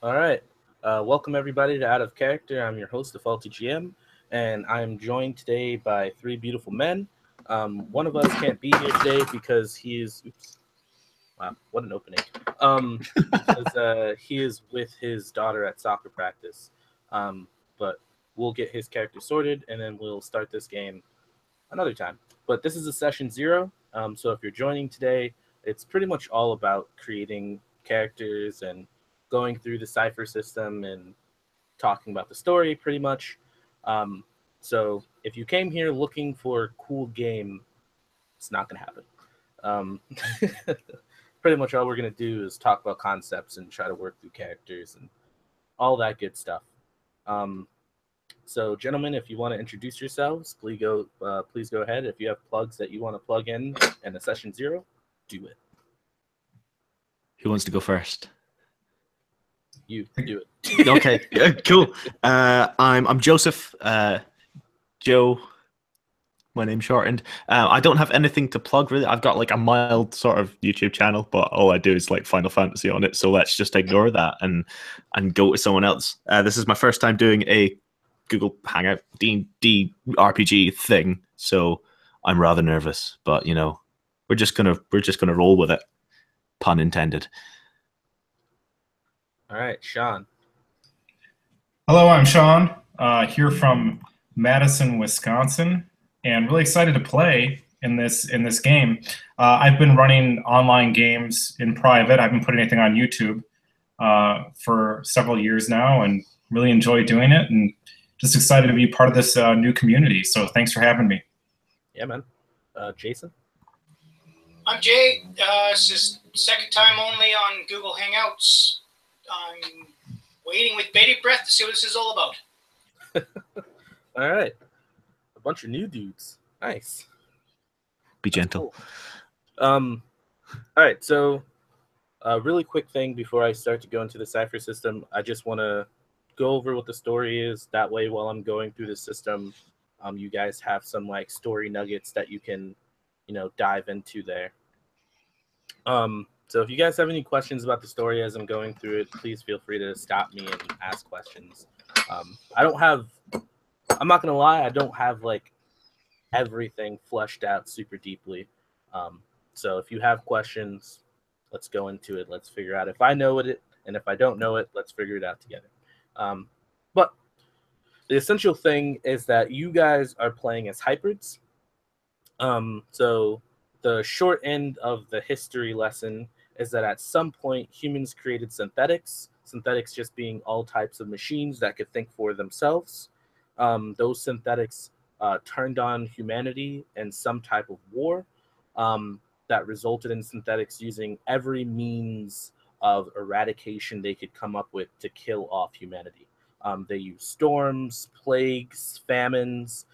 All right. Welcome everybody to Out of Character. I'm your host, the Faulty GM, and I'm joined today by three beautiful men. One of us can't be here today because he is. Oops. Wow, what an opening. Because he is with his daughter at soccer practice. But we'll get his character sorted, and then we'll start this game another time. But this is a session zero. So if you're joining today, it's pretty much all about creating characters and going through the cipher system and talking about the story pretty much. Um, so if you came here looking for a cool game, it's not going to happen. Um, pretty much all we're going to do is talk about concepts and try to work through characters and all that good stuff. Um, so, gentlemen, if you want to introduce yourselves, please go ahead. If you have plugs that you want to plug in the session zero, do it. Who wants to go first? You do it. Okay, cool. I'm Joseph. Joe. My name's shortened. I don't have anything to plug really. I've got like a mild sort of YouTube channel, but all I do is like Final Fantasy on it. So let's just ignore that and go to someone else. This is my first time doing a Google Hangout D&D RPG thing, so I'm rather nervous. But you know, we're just gonna roll with it. Pun intended. All right, Sean. Hello, I'm Sean, here from Madison, Wisconsin, and really excited to play in this game. I've been running online games in private. I've been putting anything on YouTube for several years now, and really enjoy doing it. And just excited to be part of this new community. So thanks for having me. Yeah, man. Jason. I'm Jay. It's just second time only on Google Hangouts. I'm waiting with bated breath to see what this is all about. All right. A bunch of new dudes. Nice. Be gentle. Cool. All right. So, a really quick thing before I start to go into the cipher system, I just want to go over what the story is. That way, while I'm going through the system, you guys have some like story nuggets that you can, dive into there. So if you guys have any questions about the story as I'm going through it, please feel free to stop me and ask questions. I'm not going to lie, I don't have like everything fleshed out super deeply. So if you have questions, let's go into it. Let's figure out if I know it, and if I don't know it, let's figure it out together. But the essential thing is that you guys are playing as hybrids. So the short end of the history lesson is that at some point humans created synthetics just being all types of machines that could think for themselves. Those synthetics turned on humanity in some type of war that resulted in synthetics using every means of eradication they could come up with to kill off humanity. They used storms, plagues, famines,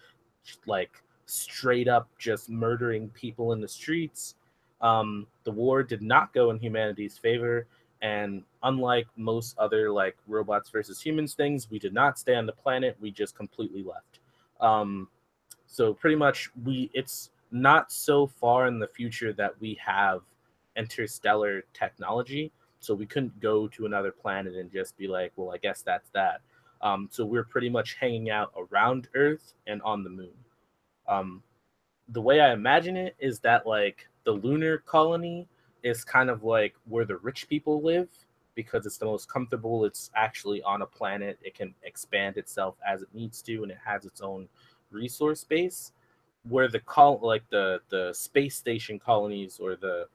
like straight up just murdering people in the streets. The war did not go in humanity's favor, and unlike most other like robots versus humans things, we did not stay on the planet. We just completely left. So pretty much it's not so far in the future that we have interstellar technology, so we couldn't go to another planet and just be like, well, I guess that's that. So we're pretty much hanging out around Earth and on the moon. The way I imagine it is that like the lunar colony is kind of like where the rich people live because it's the most comfortable. It's actually on a planet. It can expand itself as it needs to, and it has its own resource base. Where the space station colonies or the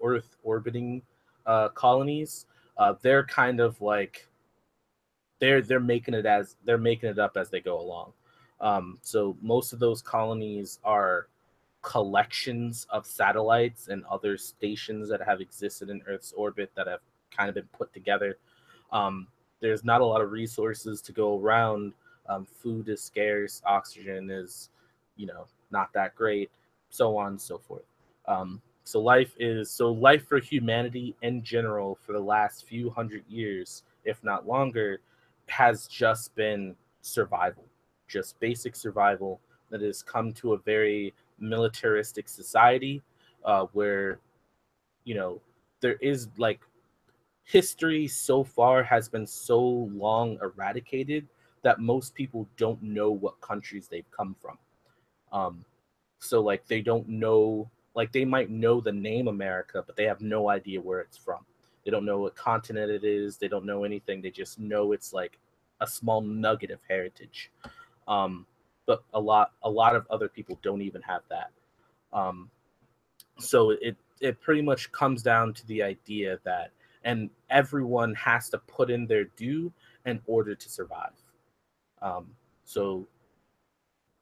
Earth orbiting colonies, they're kind of like they're making it up as they go along. So most of those colonies are collections of satellites and other stations that have existed in Earth's orbit that have kind of been put together. There's not a lot of resources to go around. Food is scarce, oxygen is, not that great, so on and so forth. So life for humanity in general for the last few hundred years, if not longer, has just been survival. Just basic survival that has come to a very militaristic society where, there is like history so far has been so long eradicated that most people don't know what countries they've come from. So like they don't know, like they might know the name America, but they have no idea where it's from. They don't know what continent it is. They don't know anything. They just know it's like a small nugget of heritage. But a lot of other people don't even have that. Um, so it pretty much comes down to the idea that, and everyone has to put in their due in order to survive. So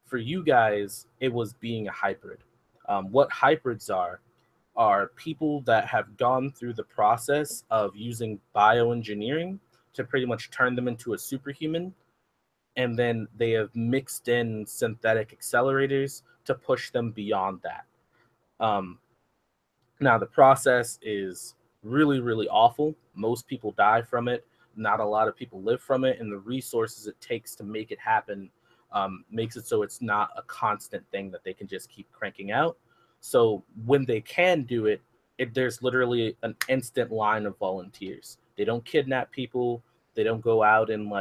for you guys, it was being a hybrid. What hybrids are people that have gone through the process of using bioengineering to pretty much turn them into a superhuman, and then they have mixed in synthetic accelerators to push them beyond that. Um, Now, the process is really, really awful. Most people die from it. Not a lot of people live from it. And the resources it takes to make it happen makes it so it's not a constant thing that they can just keep cranking out. So when they can do it, there's literally an instant line of volunteers. They don't kidnap people. They don't go out and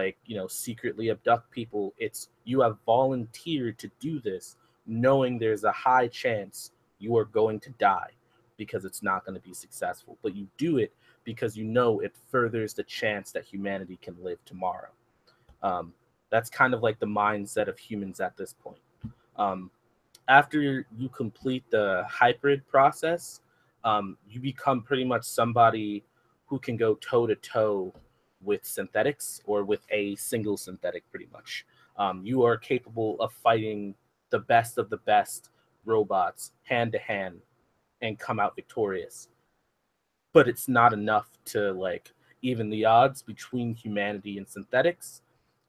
secretly abduct people. It's you have volunteered to do this, knowing there's a high chance you are going to die because it's not going to be successful. But you do it because you know it furthers the chance that humanity can live tomorrow. That's kind of like the mindset of humans at this point. After you complete the hybrid process, you become pretty much somebody who can go toe to toe with synthetics or with a single synthetic, pretty much. You are capable of fighting the best of the best robots hand to hand and come out victorious. But it's not enough to even the odds between humanity and synthetics.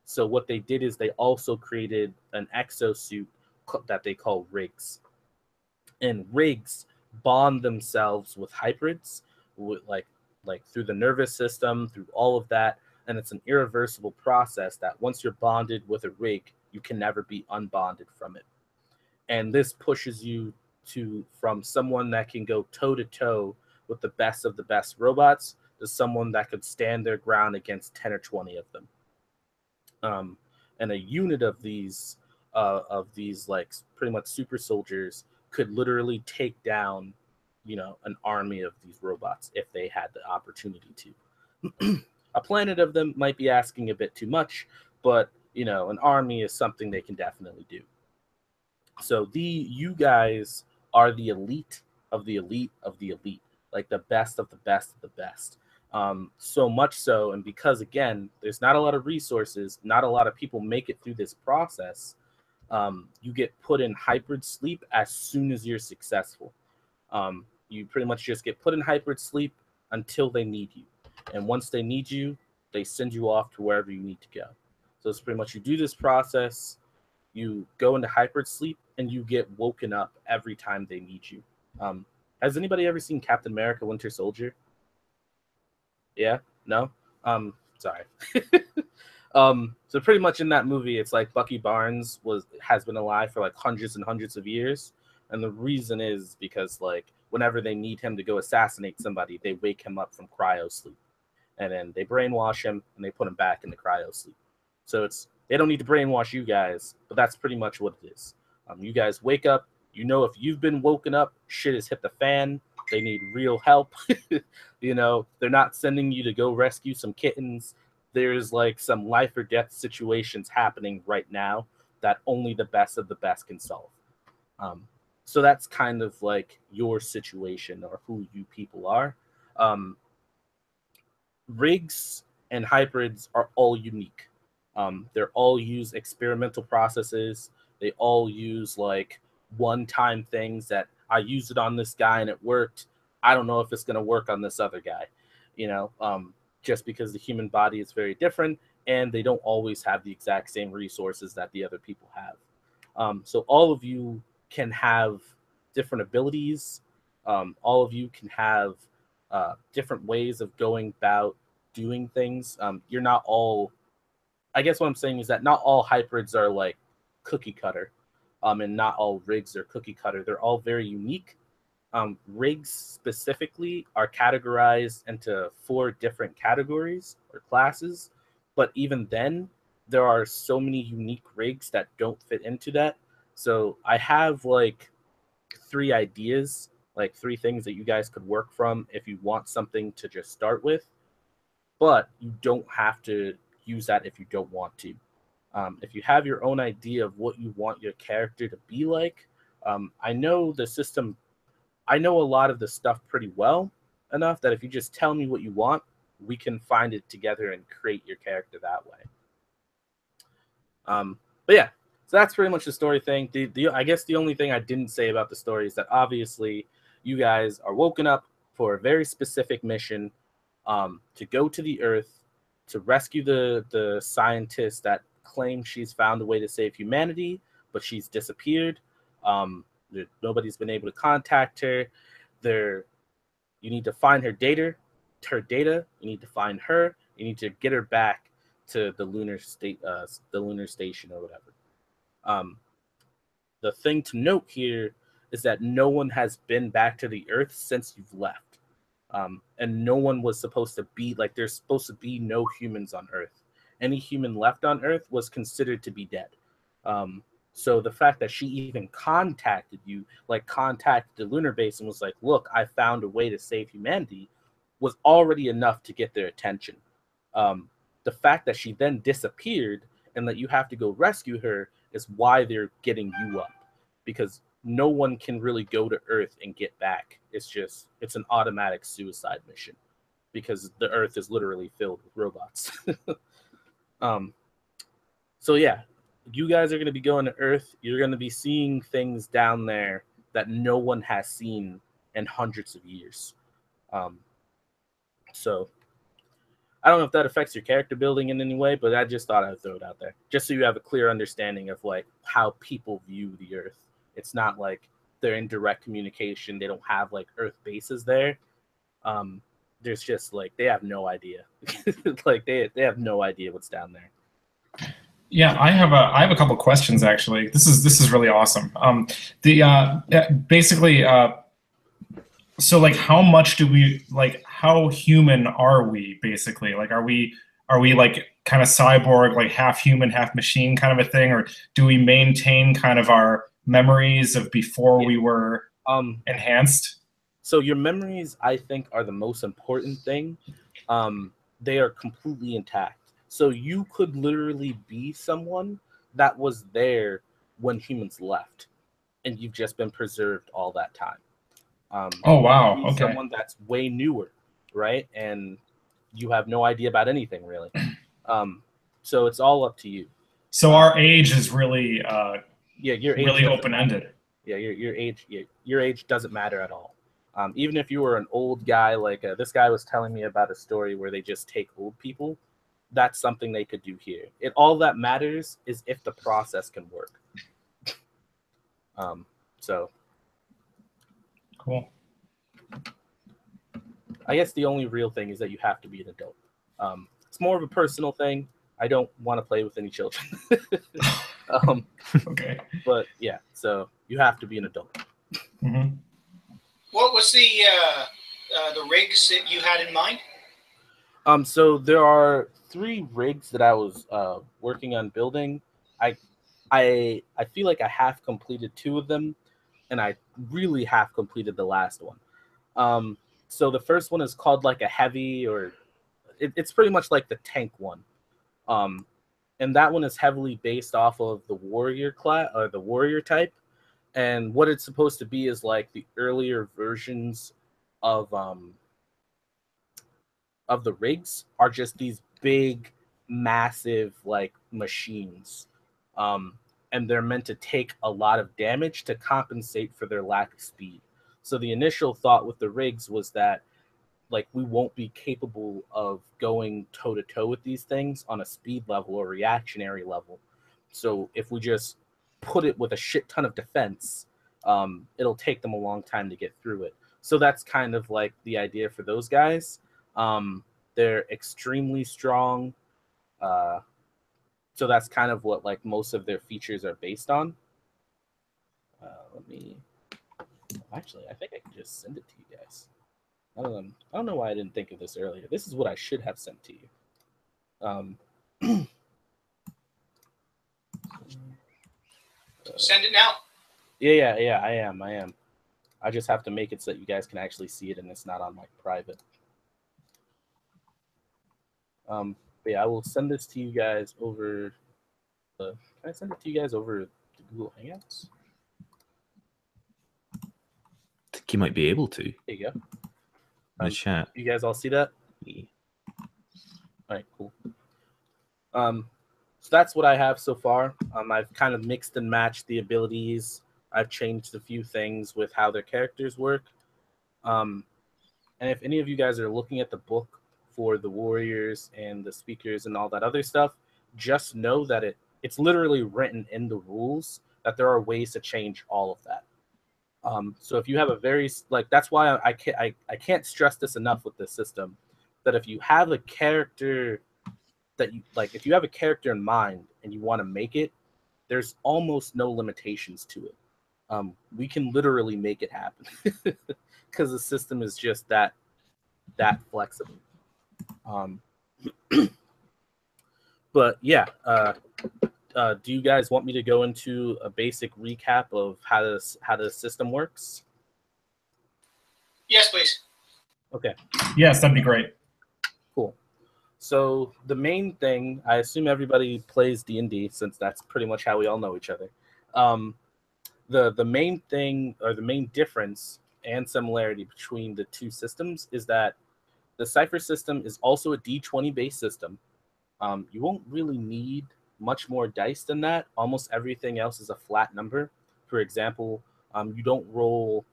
So what they did is they also created an exosuit that they call rigs. And rigs bond themselves with hybrids, with through the nervous system, through all of that, and it's an irreversible process that once you're bonded with a rig, you can never be unbonded from it. And this pushes you from someone that can go toe to toe with the best of the best robots to someone that could stand their ground against 10 or 20 of them. And a unit of these pretty much super soldiers could literally take down an army of these robots if they had the opportunity to. A planet of them might be asking a bit too much, but an army is something they can definitely do. So you guys are the elite of the elite of the elite, like the best of the best of the best. So much so, and because again, there's not a lot of resources, not a lot of people make it through this process. You get put in hybrid sleep as soon as you're successful. You pretty much just get put in hybrid sleep until they need you, and once they need you, they send you off to wherever you need to go. So it's pretty much you do this process. You go into hybrid sleep and you get woken up every time they need you. Has anybody ever seen Captain America: Winter Soldier? Yeah? No? Sorry. So pretty much in that movie, it's like Bucky Barnes has been alive for hundreds and hundreds of years. And the reason is because whenever they need him to go assassinate somebody, they wake him up from cryo sleep. And then they brainwash him and they put him back into cryo sleep. So they don't need to brainwash you guys, but that's pretty much what it is. You guys wake up, if you've been woken up, shit has hit the fan. They need real help. They're not sending you to go rescue some kittens. There's some life or death situations happening right now that only the best of the best can solve. So that's kind of your situation or who you people are. Rigs and hybrids are all unique. They're all use experimental processes. They all use one-time things that I used it on this guy and it worked. I don't know if it's going to work on this other guy, just because the human body is very different and they don't always have the exact same resources that the other people have. So all of you can have different abilities. All of you can have different ways of going about doing things. You're not all, I guess what I'm saying is that not all hybrids are cookie cutter, and not all rigs are cookie cutter. They're all very unique. Rigs specifically are categorized into 4 different categories or classes, but even then, there are so many unique rigs that don't fit into that. So I have like 3 ideas, like 3 things that you guys could work from if you want something to just start with, but you don't have to use that if you don't want to. If you have your own idea of what you want your character to be like, I know the system, I know a lot of the stuff pretty well enough that if you just tell me what you want, we can find it together and create your character that way. But yeah, so that's pretty much the story thing. I guess the only thing I didn't say about the story is that obviously you guys are woken up for a very specific mission, to go to the Earth to rescue the scientist that claims she's found a way to save humanity, but she's disappeared. Nobody's been able to contact her. You need to find her data. You need to find her. You need to get her back to the lunar station or whatever. The thing to note here is that no one has been back to the Earth since you've left, and no one was supposed to be like. There's supposed to be no humans on Earth. Any human left on Earth was considered to be dead. So the fact that she even contacted you, like contacted the lunar base and was like, "Look, I found a way to save humanity," was already enough to get their attention. The fact that she then disappeared and that you have to go rescue her is why they're getting you up, because no one can really go to Earth and get back. It's an automatic suicide mission because the Earth is literally filled with robots. So yeah, you guys are going to be going to Earth. You're going to be seeing things down there that no one has seen in hundreds of years. So I don't know if that affects your character building in any way, but I just thought I'd throw it out there, just so you have a clear understanding of like how people view the Earth. It's not like they're in direct communication. They don't have like Earth bases there. There's just like they have no idea. Like they have no idea what's down there. Yeah, I have a couple questions actually. This is really awesome. Basically, so like how much do we like? How human are we basically? Like, are we like kind of cyborg, like half human, half machine kind of a thing, or do we maintain kind of our memories of before we were enhanced? So your memories, I think, are the most important thing. They are completely intact. So you could literally be someone that was there when humans left, and you've just been preserved all that time. Oh wow! Okay. Someone that's way newer, right? And you have no idea about anything really. So it's all up to you. So our age is really your age really open ended. Yeah, your age doesn't matter at all. Even if you were an old guy, like this guy was telling me about a story where they just take old people. That's something they could do here. All that matters is if the process can work. So cool. I guess the only real thing is that you have to be an adult. It's more of a personal thing. I don't want to play with any children. Okay. But yeah, so you have to be an adult. Mm-hmm. What was the rigs that you had in mind? So there are 3 rigs that I was working on building. I feel like I half completed 2 of them, and I really half completed the last one. So the first one is called like a heavy, or it's pretty much like the tank one. And that one is heavily based off of the warrior class or the warrior type. And what it's supposed to be is like the earlier versions of the rigs are just these big, massive like machines. And they're meant to take a lot of damage to compensate for their lack of speed. So the initial thought with the rigs was that like we won't be capable of going toe to toe with these things on a speed level or reactionary level. So if we just put it with a shit ton of defense, it'll take them a long time to get through it. So that's kind of like the idea for those guys. They're extremely strong. So that's kind of what like most of their features are based on. Let me Actually, I think I can just send it to you guys. I don't know why I didn't think of this earlier. This is what I should have sent to you. Send it now. Yeah. I am. I just have to make it so that you guys can actually see it and it's not on like private. But yeah, I will send this to you guys over. Can I send it to you guys over the Google Hangouts? I think you might be able to. There you go. In the chat. You guys all see that? Yeah. All right, cool. So that's what I have so far. I've kind of mixed and matched the abilities. I've changed a few things with how their characters work. And if any of you guys are looking at the book for the warriors and the speakers and all that other stuff, just know that it's literally written in the rules that there are ways to change all of that. So if you have a very that's why I can't stress this enough with this system, that if you have a character that you like, if you have a character in mind and you want to make it, there's almost no limitations to it. We can literally make it happen because the system is just that flexible. But yeah, do you guys want me to go into a basic recap of how the system works? Yes, please. Okay. Yes, that'd be great. Cool. So the main thing, I assume everybody plays D&D since that's pretty much how we all know each other. The main thing, or the main difference and similarity between the two systems is that the Cypher system is also a D20 based system. You won't really need much more dice than that. Almost everything else is a flat number. For example, you don't roll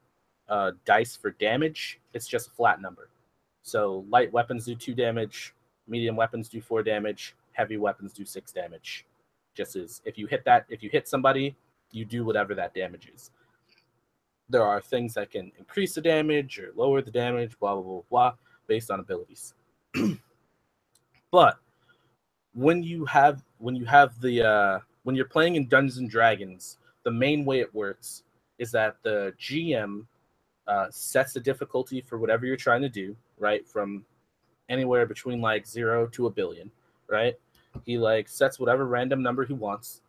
dice for damage. It's just a flat number. So light weapons do 2 damage, medium weapons do 4 damage, heavy weapons do 6 damage. Just as if you hit somebody, you do whatever that damage is. There are things that can increase the damage or lower the damage, blah blah blah blah, based on abilities. But when you're playing in Dungeons and Dragons, the main way it works is that the GM sets the difficulty for whatever you're trying to do, right? From anywhere between like 0 to 1 billion, right? He sets whatever random number he wants,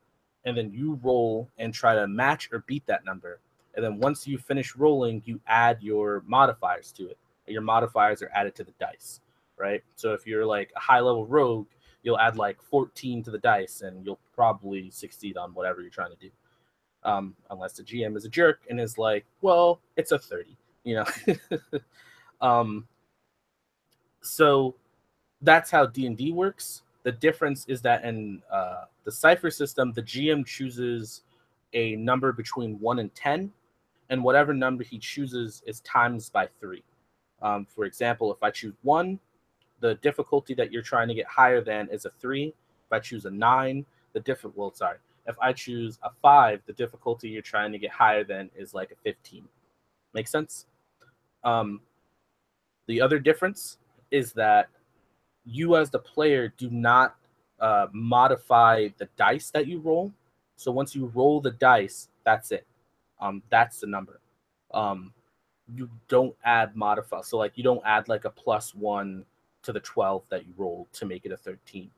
and then you roll and try to match or beat that number. And then once you finish rolling, you add your modifiers to it. Your modifiers are added to the dice, right? So if you're like a high-level rogue, you'll add like 14 to the dice, and you'll probably succeed on whatever you're trying to do. Unless the GM is a jerk and is like, well, it's a 30, you know. So that's how D&D works. The difference is that in the Cypher system, the GM chooses a number between 1 and 10, and whatever number he chooses is times by 3. For example, if I choose 1, the difficulty that you're trying to get higher than is a 3. If I choose a 9, if I choose a 5, the difficulty you're trying to get higher than is like a 15. Make sense? The other difference is that you as the player do not modify the dice that you roll. So once you roll the dice, that's it. That's the number. You don't add modify. So like you don't add like a +1 to the 12 that you roll to make it a 13.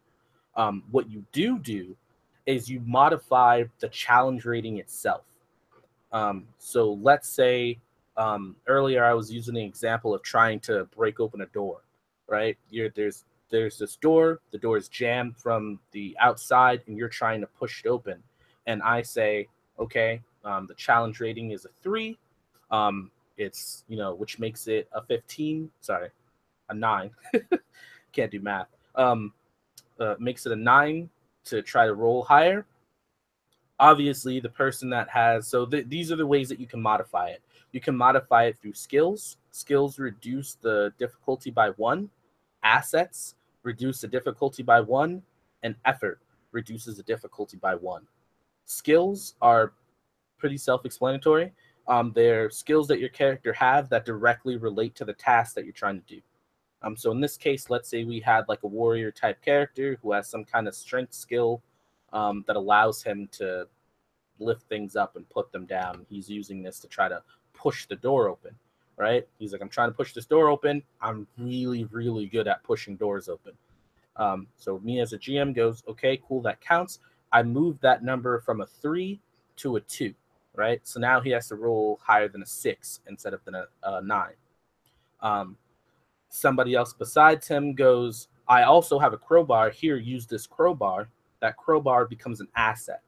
What you do is you modify the challenge rating itself. So let's say earlier I was using the example of trying to break open a door, right? There's this door, the door is jammed from the outside, and you're trying to push it open. And I say, okay, the challenge rating is a 3. It's, which makes it a 15. Sorry, a 9. Can't do math. Makes it a 9 to try to roll higher. Obviously, the person that has these are the ways that you can modify it. You can modify it through skills. Skills reduce the difficulty by 1. Assets reduce the difficulty by 1, and effort reduces the difficulty by 1. Skills are pretty self-explanatory. They're skills that your character have that directly relate to the task that you're trying to do. So in this case, let's say we had like a warrior type character who has some kind of strength skill that allows him to lift things up and put them down. He's using this to try to push the door open, right? He's like, I'm trying to push this door open. I'm really, really good at pushing doors open. So me as a GM goes, okay, cool, that counts. I moved that number from a 3 to a 2, right? So now he has to roll higher than a 6 instead of a 9. Somebody else besides him goes, I also have a crowbar. Here, use this crowbar. That crowbar becomes an asset.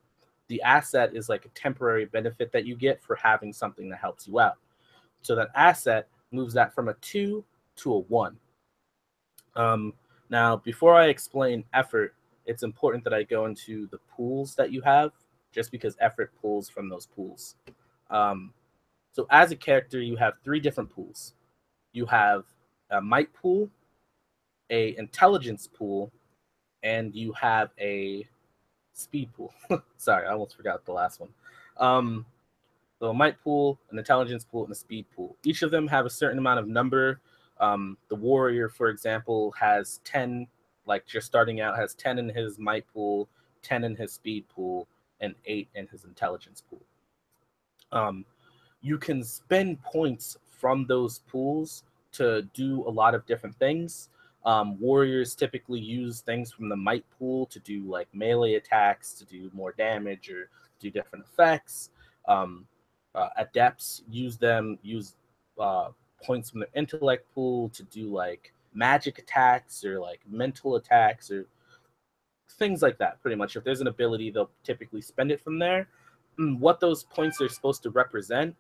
The asset is like a temporary benefit that you get for having something that helps you out. So that asset moves that from a 2 to a 1. Now, before I explain effort, it's important that I go into the pools that you have, just because effort pulls from those pools. So as a character, you have 3 different pools. You have a might pool, a intelligence pool, and you have a speed pool. Sorry, I almost forgot the last one. So a might pool, an intelligence pool, and a speed pool. Each of them have a certain amount of number. The warrior, for example, has 10, like just starting out, has 10 in his might pool, 10 in his speed pool, and 8 in his intelligence pool. You can spend points from those pools to do a lot of different things. Warriors typically use things from the might pool to do like melee attacks, to do more damage or do different effects. Adepts use points from the intellect pool to do like magic attacks or like mental attacks or things like that. Pretty much, if there's an ability, they'll typically spend it from there. What those points are supposed to represent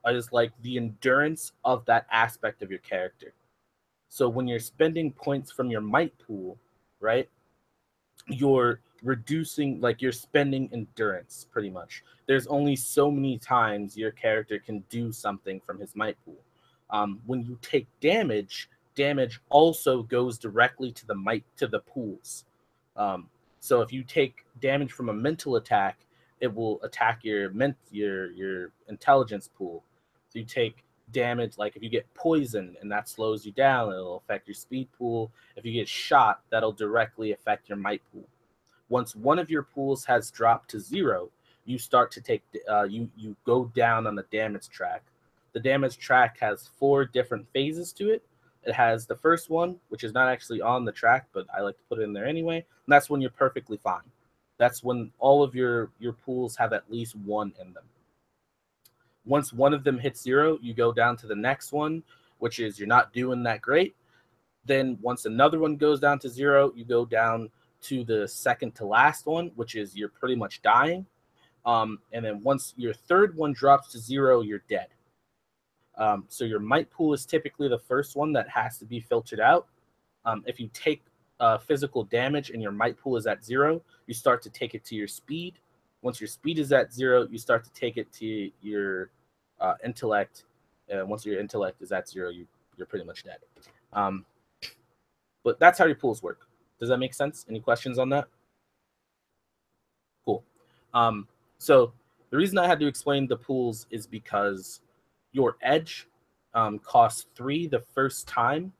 is like the endurance of that aspect of your character. So when you're spending points from your might pool, right, you're reducing, like you're spending endurance pretty much. There's only so many times your character can do something from his might pool. When you take damage also goes directly to the pools. So if you take damage from a mental attack, it will attack your intelligence pool. If you take damage, like if you get poisoned and that slows you down, it'll affect your speed pool. If you get shot, that'll directly affect your might pool. Once one of your pools has dropped to 0, you start to take you go down on the damage track. The damage track has 4 different phases to it. It has the first one, which is not actually on the track, but I like to put it in there anyway. And that's when you're perfectly fine. That's when all of your pools have at least 1 in them. Once one of them hits 0, you go down to the next one, which is you're not doing that great. Then once another one goes down to 0, you go down to the second to last one, which is you're pretty much dying. And then once your third one drops to 0, you're dead. So your might pool is typically the first one that has to be filtered out. If you take physical damage and your might pool is at 0, you start to take it to your speed. Once your speed is at 0, you start to take it to your intellect. Once your intellect is at 0, you're pretty much dead. But that's how your pools work. Does that make sense? Any questions on that? Cool. So the reason I had to explain the pools is because your edge costs 3 the first time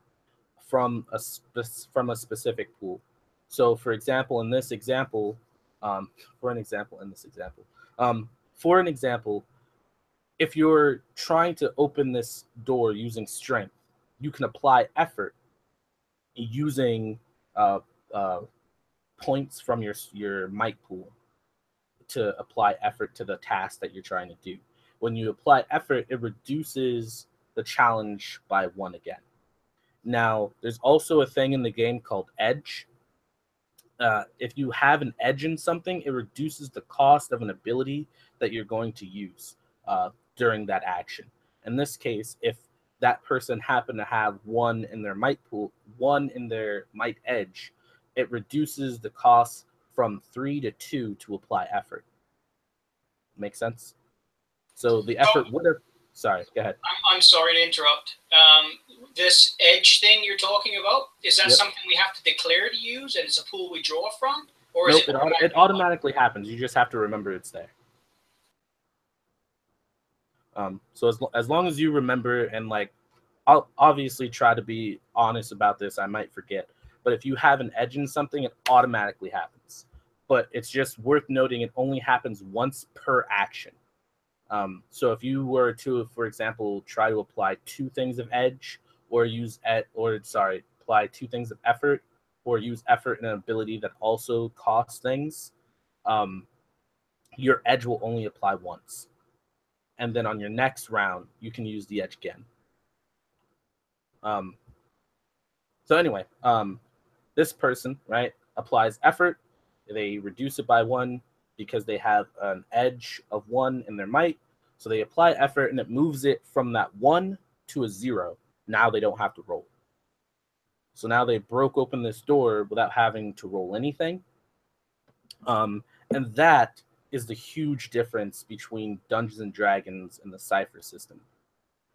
from a specific pool. So for example, in this example, if you're trying to open this door using strength, you can apply effort using points from your might pool to apply effort to the task that you're trying to do. When you apply effort, it reduces the challenge by 1 again. Now, there's also a thing in the game called edge. If you have an edge in something, it reduces the cost of an ability that you're going to use during that action. In this case, if that person happened to have 1 in their might pool, 1 in their might edge, it reduces the cost from 3 to 2 to apply effort. Make sense? So the effort would have... Sorry, go ahead. I'm sorry to interrupt. This edge thing you're talking about, is that something we have to declare to use and it's a pool we draw from? Or is it automatically happens. You just have to remember it's there. So as long as you remember, and like, I'll obviously try to be honest about this. I might forget. But if you have an edge in something, it automatically happens. But it's just worth noting it only happens once per action. So if you were to, for example, try to apply 2 things of edge, or apply 2 things of effort, or use effort and an ability that also costs things, your edge will only apply once. And then on your next round, you can use the edge again. So anyway, this person, right, applies effort. They reduce it by 1 because they have an edge of 1 in their might. So they apply effort, and it moves it from that 1 to a 0. Now they don't have to roll. So now they broke open this door without having to roll anything. And that is the huge difference between Dungeons and Dragons and the Cypher system.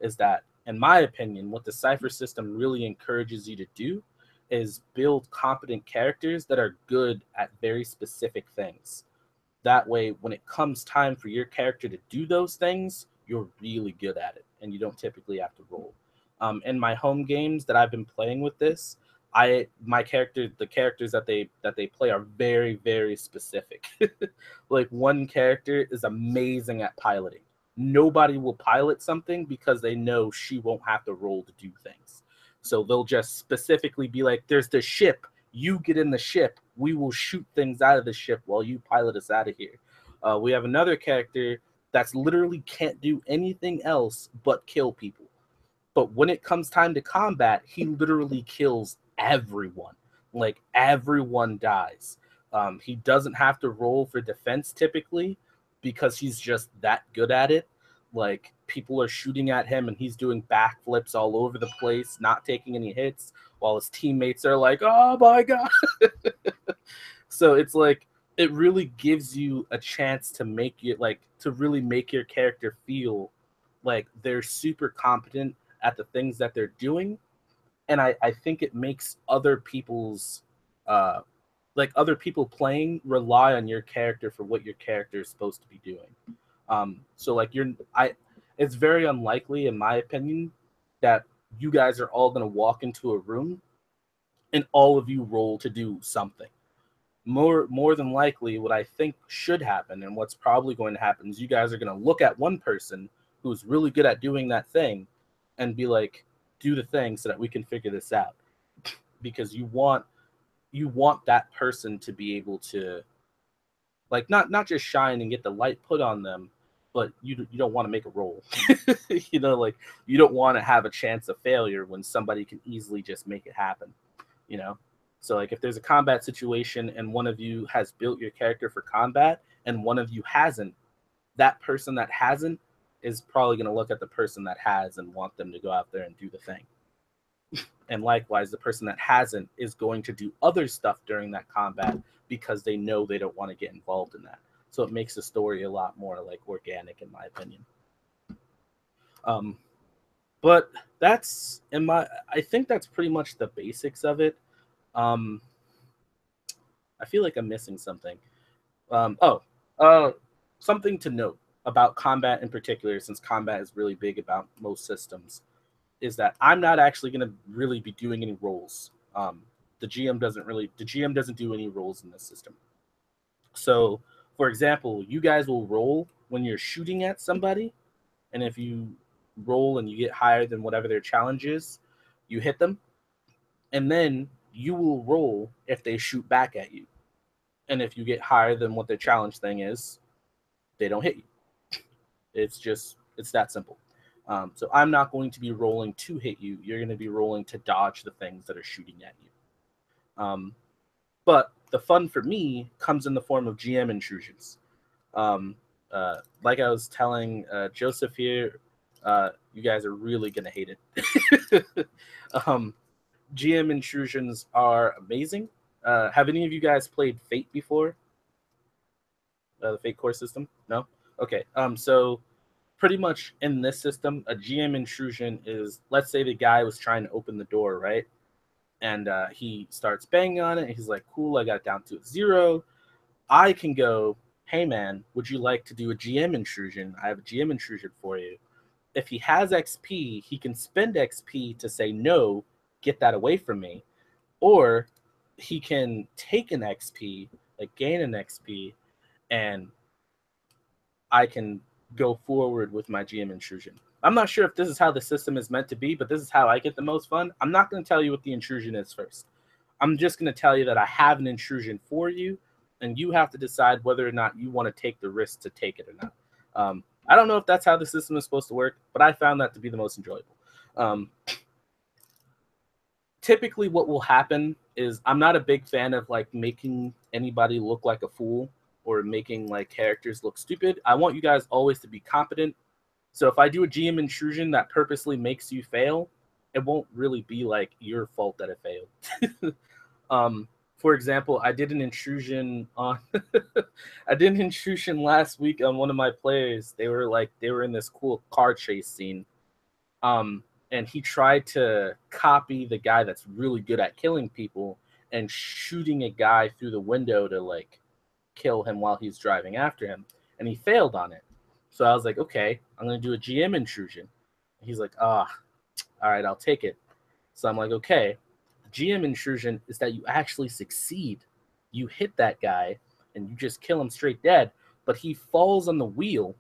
Is that, in my opinion, what the Cypher system really encourages you to do is build competent characters that are good at very specific things. That way, when it comes time for your character to do those things, you're really good at it, and you don't typically have to roll. In my home games that I've been playing with this, the characters that they play are very, very specific. Like, one character is amazing at piloting. Nobody will pilot something because they know she won't have to roll to do things. So they'll just specifically be like, there's the ship. You get in the ship. We will shoot things out of the ship while you pilot us out of here. We have another character that's literally can't do anything else but kill people. But when it comes time to combat, he literally kills everyone. Like, everyone dies. He doesn't have to roll for defense typically because he's just that good at it. Like, people are shooting at him and he's doing backflips all over the place, not taking any hits, while his teammates are like, oh my God. So it's like, it really gives you a chance to really make your character feel like they're super competent at the things that they're doing. And I think it makes other people playing rely on your character for what your character is supposed to be doing. So like it's very unlikely, in my opinion, that you guys are all going to walk into a room and all of you roll to do something. More than likely, what I think should happen, and what's probably going to happen, is you guys are going to look at one person who's really good at doing that thing and be like, do the thing so that we can figure this out. Because you want that person to be able to, like, not just shine and get the light put on them, but you don't want to make a roll. Like, you don't want to have a chance of failure when somebody can easily just make it happen. So like, if there's a combat situation and one of you has built your character for combat and one of you hasn't, that person that hasn't is probably going to look at the person that has and want them to go out there and do the thing. And likewise, the person that hasn't is going to do other stuff during that combat because they know they don't want to get involved in that. So it makes the story a lot more like organic, in my opinion. But I think that's pretty much the basics of it. I feel like I'm missing something. Something to note about combat in particular, since combat is really big about most systems, is that I'm not actually going to really be doing any rolls. The GM doesn't do any rolls in this system. So, for example, you guys will roll when you're shooting at somebody, and if you roll and you get higher than whatever their challenge is, you hit them, and then you will roll if they shoot back at you. And if you get higher than what their challenge thing is, they don't hit you. It's that simple. So I'm not going to be rolling to hit you. You're going to be rolling to dodge the things that are shooting at you. But the fun for me comes in the form of GM intrusions. Like I was telling Joseph here, you guys are really going to hate it. GM intrusions are amazing. Have any of you guys played Fate before? The Fate core system? No? Okay. So pretty much in this system, a GM intrusion is, let's say the guy was trying to open the door, right? And he starts banging on it. And he's like, cool, I got it down to 0. I can go, hey man, would you like to do a GM intrusion? I have a GM intrusion for you. If he has XP, he can spend XP to say, no, get that away from me. Or he can take an XP, like gain an XP, and I can go forward with my GM intrusion. I'm not sure if this is how the system is meant to be, but this is how I get the most fun. I'm not going to tell you what the intrusion is first. I'm just going to tell you that I have an intrusion for you, and you have to decide whether or not you want to take the risk to take it or not. I don't know if that's how the system is supposed to work, but I found that to be the most enjoyable. Typically what will happen is I'm not a big fan of like making anybody look like a fool or making like characters look stupid. I want you guys always to be competent. So if I do a GM intrusion that purposely makes you fail, it won't really be like your fault that it failed. For example, I did an intrusion on I did an intrusion last week on one of my players. They were in this cool car chase scene. And he tried to copy the guy that's really good at killing people and shooting a guy through the window to like kill him while he's driving after him. And he failed on it. So I was like, okay, I'm going to do a GM intrusion. And he's like, all right, I'll take it. So I'm like, okay, the GM intrusion is that you actually succeed. You hit that guy and you just kill him straight dead, but he falls on the wheel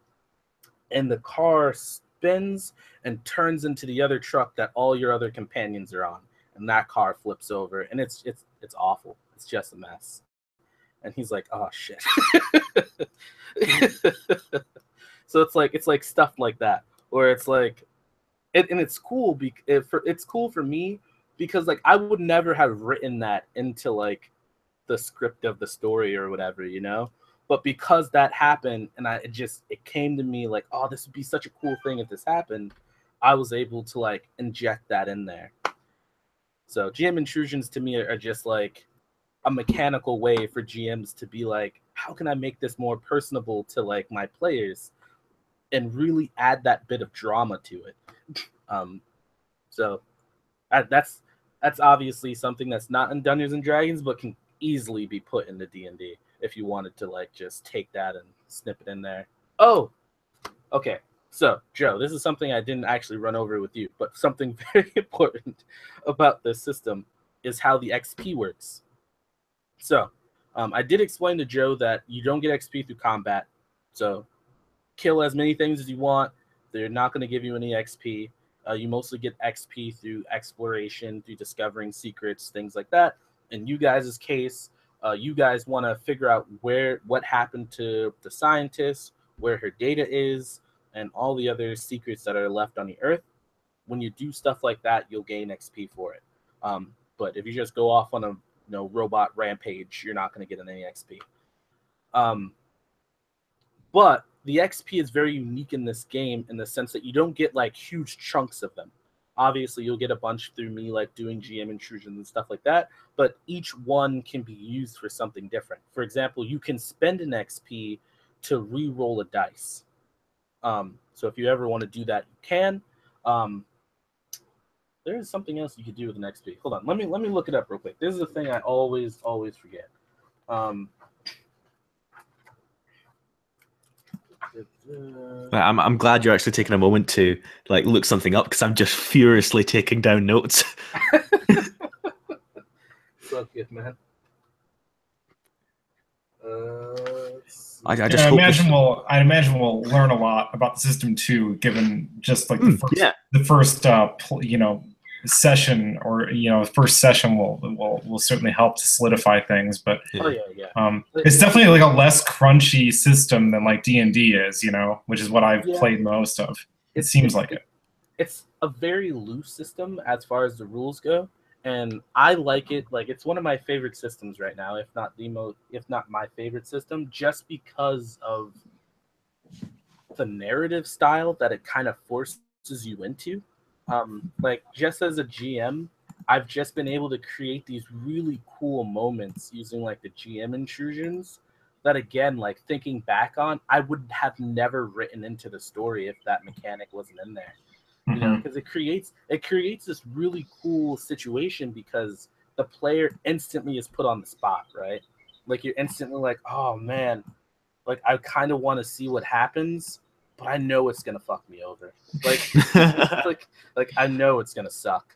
and the car spins and turns into the other truck that all your other companions are on, and that car flips over, and it's awful. It's just a mess. And he's like, oh shit. So it's like stuff like that, where it's like and it's cool it's cool for me because like I would never have written that into like the script of the story or whatever, you know. But because that happened, and it came to me like, oh, this would be such a cool thing if this happened, I was able to like inject that in there. So GM intrusions to me are just like a mechanical way for GMs to be like, how can I make this more personable to like my players and really add that bit of drama to it. So that's obviously something that's not in Dungeons and Dragons, but can easily be put into D&D if you wanted to like just take that and snip it in there. Oh, okay. So Joe, this is something I didn't actually run over with you, but something very important about this system is how the XP works. So I did explain to Joe that you don't get XP through combat. So kill as many things as you want. They're not going to give you any XP. You mostly get XP through exploration, through discovering secrets, things like that. In you guys' case, you guys want to figure out what happened to the scientist, where her data is, and all the other secrets that are left on the Earth. When you do stuff like that, you'll gain XP for it. But if you just go off on a robot rampage, you're not going to get any XP. But the XP is very unique in this game in the sense that you don't get like huge chunks of them. Obviously, you'll get a bunch through me like doing GM intrusions and stuff like that, but each one can be used for something different. For example, you can spend an XP to re-roll a dice. So if you ever want to do that, you can. There is something else you could do with an XP. Hold on, let me look it up real quick. This is the thing I always forget. I'm glad you're actually taking a moment to like look something up because I'm just furiously taking down notes. So good, man. I imagine we'll learn a lot about the system too, given just like the first session, or first session will certainly help to solidify things. But it's definitely like a less crunchy system than like D&D is, which is what I've played most of. It seems like it. It's a very loose system as far as the rules go, and I like it. Like, it's one of my favorite systems right now, if not my favorite system, just because of the narrative style that it kind of forces you into. Like, just as a GM, I've just been able to create these really cool moments using like the GM intrusions that, again, like thinking back on, I would have never written into the story if that mechanic wasn't in there. Because it creates this really cool situation because the player instantly is put on the spot, right? Like, you're instantly like, oh man, like I kind of want to see what happens, but I know it's gonna fuck me over. Like, like I know it's gonna suck.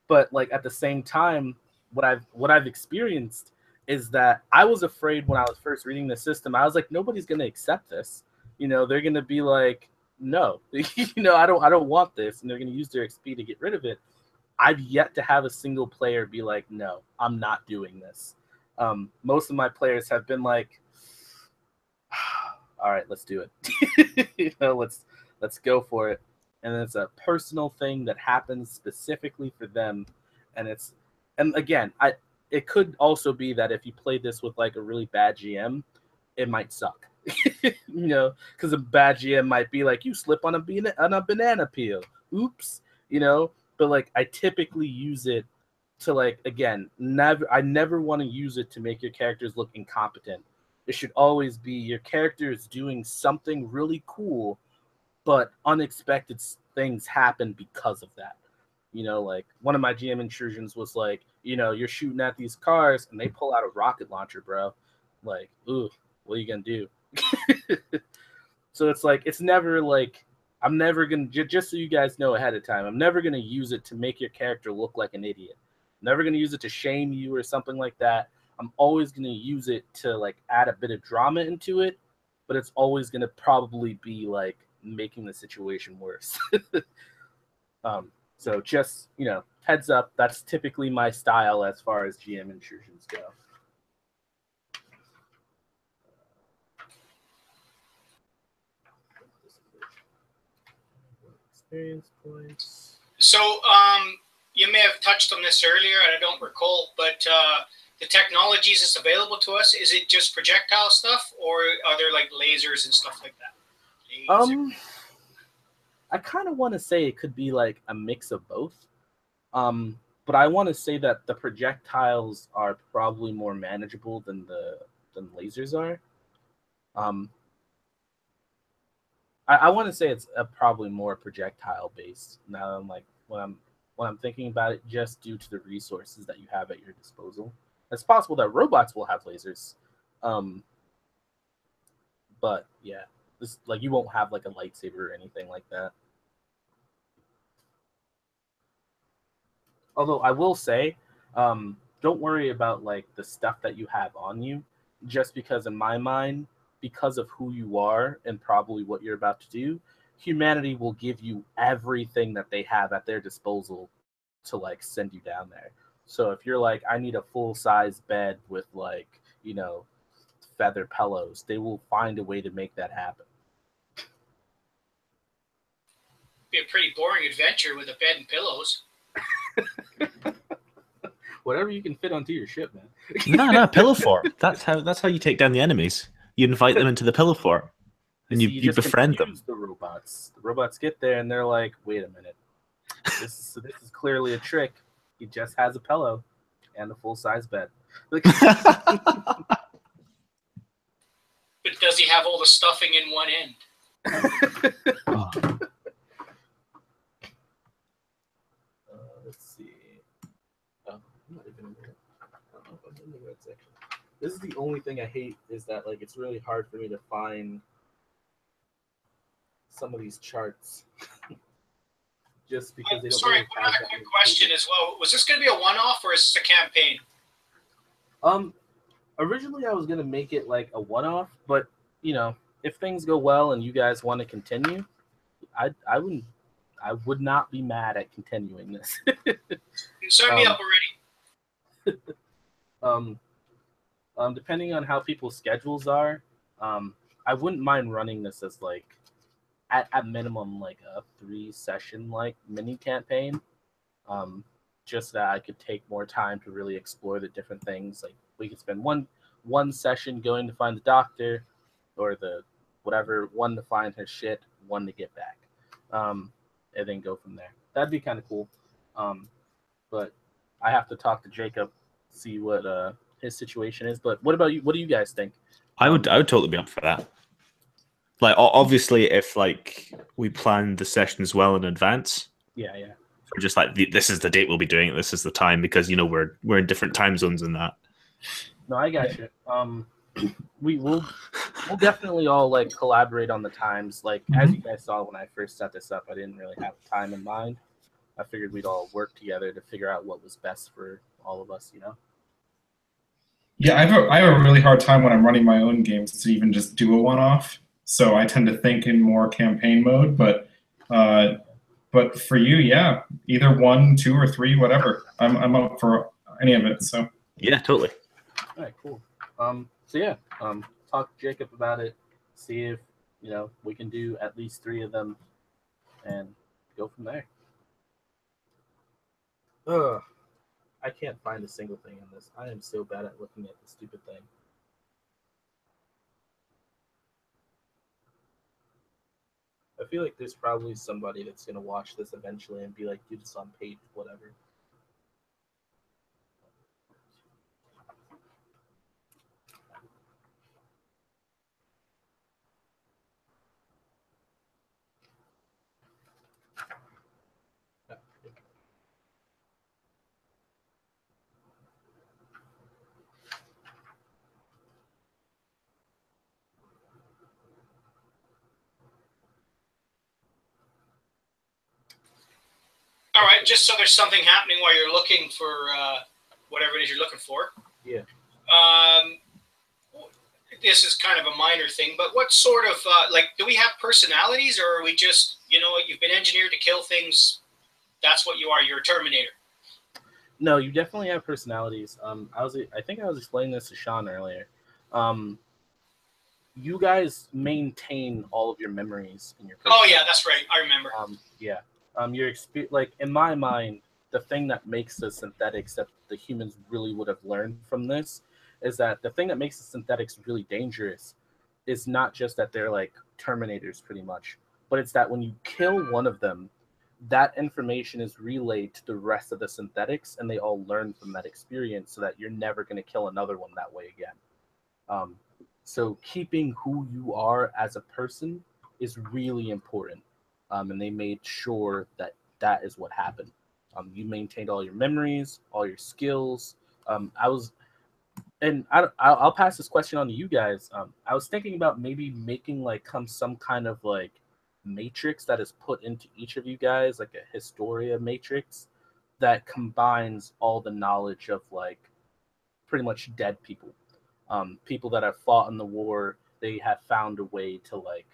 But like at the same time, what I've experienced is that I was afraid when I was first reading the system. I was like, nobody's gonna accept this. they're gonna be like, no, I don't want this, and they're gonna use their XP to get rid of it. I've yet to have a single player be like, no, I'm not doing this. Most of my players have been like, all right, let's do it. Let's go for it. And it's a personal thing that happens specifically for them. And again, it could also be that if you played this with like a really bad GM, it might suck. Because a bad GM might be like, you slip on a banana peel. Oops. But like I typically use it to like, again, I never want to use it to make your characters look incompetent. It should always be your character is doing something really cool, but unexpected things happen because of that. Like one of my GM intrusions was like, you're shooting at these cars and they pull out a rocket launcher, bro. Like, ooh, what are you gonna do? So it's like, it's never like, I'm never gonna, just so you guys know ahead of time, I'm never gonna use it to make your character look like an idiot. I'm never gonna use it to shame you or something like that. I'm always going to use it to like add a bit of drama into it, but it's always going to probably be like making the situation worse. So just, heads up, that's typically my style as far as GM intrusions go. Experience points. So, you may have touched on this earlier, and I don't recall, but the technologies that's available to us, is it just projectile stuff, or are there like lasers and stuff like that? I kind of want to say it could be like a mix of both. But I want to say that the projectiles are probably more manageable than lasers are. I want to say it's probably more projectile based. Now I'm like, when I'm thinking about it, just due to the resources that you have at your disposal. It's possible that robots will have lasers, but yeah, like you won't have like a lightsaber or anything like that. Although I will say, don't worry about like the stuff that you have on you, just because in my mind, because of who you are and probably what you're about to do, humanity will give you everything that they have at their disposal to like send you down there. So if you're like, I need a full-size bed with like, feather pillows, they will find a way to make that happen. Be a pretty boring adventure with a bed and pillows. Whatever you can fit onto your ship, man. No, pillow fort. That's how you take down the enemies. You invite them into the pillow fort, and you befriend them. The robots get there and they're like, wait a minute, this is clearly a trick. He just has a pillow and a full-size bed. But does he have all the stuffing in one end? Oh. Let's see. Oh, I'm not even in there. I don't know if I'm in the red section. This is the only thing I hate, is that like it's really hard for me to find some of these charts. Just because they don't. Sorry, a quick question as well. Was this going to be a one-off or is this a campaign? Originally I was going to make it like a one-off, but if things go well and you guys want to continue, I would not be mad at continuing this. Sign me up already. Depending on how people's schedules are, I wouldn't mind running this as like at minimum like a 3-session like mini campaign, just that I could take more time to really explore the different things. Like we could spend one session going to find the doctor, or the whatever, one to find her shit, one to get back, and then go from there. That'd be kind of cool. But I have to talk to Jacob, see what his situation is. But what about you? What do you guys think? I would totally be up for that. Like, obviously, if like we plan the sessions well in advance, yeah, we're just like, this is the date we'll be doing it. This is the time, because we're in different time zones and that. No, I got you. We'll definitely all like collaborate on the times. Like as you guys saw when I first set this up, I didn't really have time in mind. I figured we'd all work together to figure out what was best for all of us. Yeah, I have a really hard time when I'm running my own games to even just do a one-off. so I tend to think in more campaign mode. But for you, yeah, either 1, 2, or 3, whatever. I'm up for any of it. So Yeah, totally. All right, cool. So yeah, talk to Jacob about it. See if we can do at least 3 of them, and go from there. Ugh, I can't find a single thing in this. I am so bad at looking at the stupid thing. I feel like there's probably somebody that's gonna watch this eventually and be like, "Do this on page whatever." All right, just so there's something happening while you're looking for whatever it is you're looking for. Yeah. This is kind of a minor thing, but what sort of do we have personalities, or are we just you've been engineered to kill things? That's what you are. You're a Terminator. No, you definitely have personalities. I think I was explaining this to Sean earlier. You guys maintain all of your memories in your. Oh yeah, that's right. I remember. Yeah. Your experience, like in my mind, the thing that makes the synthetics that the humans really would have learned from this is that the thing that makes the synthetics really dangerous is not just that they're like Terminators pretty much, but it's that when you kill one of them, that information is relayed to the rest of the synthetics, and they all learn from that experience, so that you're never going to kill another one that way again. So keeping who you are as a person is really important, and they made sure that that is what happened. You maintained all your memories, all your skills. I'll pass this question on to you guys. I was thinking about maybe making some kind of like matrix that is put into each of you guys, like a Historia matrix that combines all the knowledge of like pretty much dead people, people that have fought in the war. They have found a way to like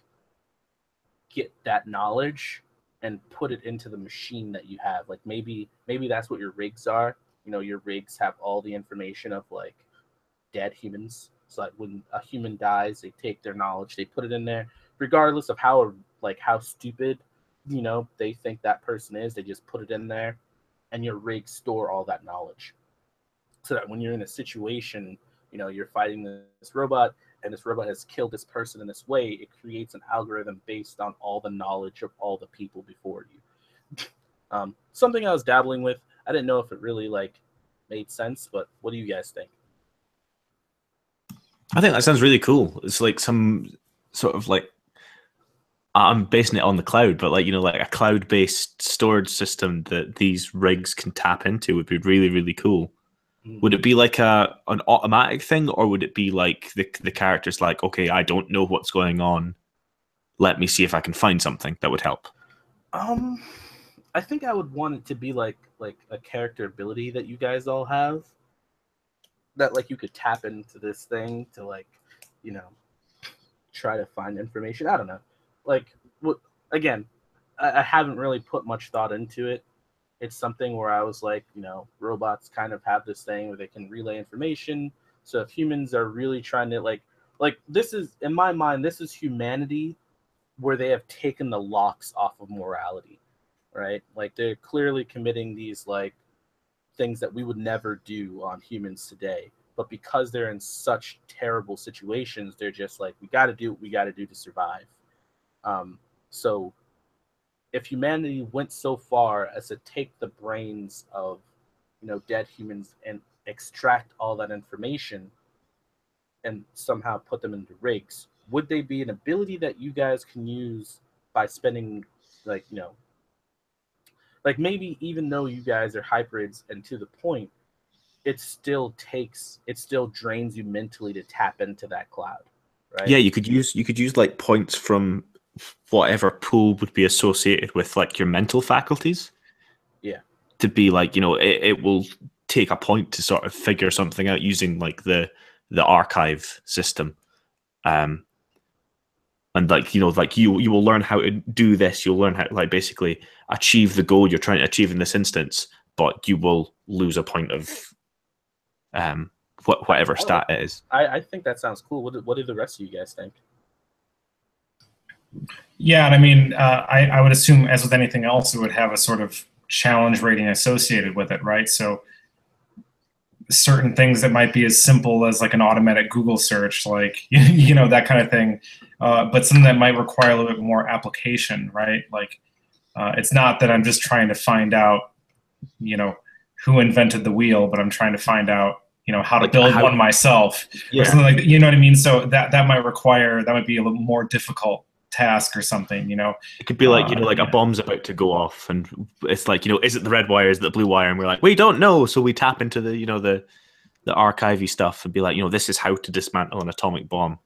get that knowledge and put it into the machine that you have. Like maybe that's what your rigs are. Your rigs have all the information of like dead humans. So like when a human dies, they take their knowledge, they put it in there, regardless of how stupid they think that person is. They just put it in there, and your rigs store all that knowledge, so that when you're in a situation, you're fighting this robot, and this robot has killed this person in this way, it creates an algorithm based on all the knowledge of all the people before you. Something I was dabbling with. I didn't know if it really made sense, but what do you guys think? I think that sounds really cool. It's like some sort of like, I'm basing it on the cloud, but like a cloud-based storage system that these rigs can tap into would be really, really cool. Would it be like an automatic thing, or would it be like the character's like, okay, I don't know what's going on, let me see if I can find something that would help? I think I would want it to be like a character ability that you guys all have, that like you could tap into this thing to try to find information. I don't know. Again, I haven't really put much thought into it. It's something where I was like, robots kind of have this thing where they can relay information. So if humans are really trying to like this is, in my mind, this is humanity where they have taken the locks off of morality, right? Like they're clearly committing these like things that we would never do on humans today. But because they're in such terrible situations, they're just like, we got to do what we got to do to survive. So if humanity went so far as to take the brains of dead humans and extract all that information and somehow put them into rigs, would they be an ability that you guys can use by spending maybe even though you guys are hybrids and to the point, it still drains you mentally to tap into that cloud, right? Yeah, you could use like points from whatever pool would be associated with like your mental faculties. Yeah. To be like, it will take a point to sort of figure something out using like the archive system. And like like you will learn how to do this. You'll learn how to like basically achieve the goal you're trying to achieve in this instance, but you will lose a point of whatever stat it is. I think that sounds cool. What do the rest of you guys think? Yeah, and I mean, I would assume, as with anything else, it would have a sort of challenge rating associated with it, right? So certain things that might be as simple as like an automatic Google search, like that kind of thing, but something that might require a little bit more application, right? Like it's not that I'm just trying to find out, who invented the wheel, but I'm trying to find out, how to build one myself, or something like that. You know what I mean? So that might be a little more difficult task or something. It could be like like a bomb's about to go off, and it's like is it the red wire, is it the blue wire, and we're like, we don't know, so we tap into the the archivey stuff and be like, this is how to dismantle an atomic bomb,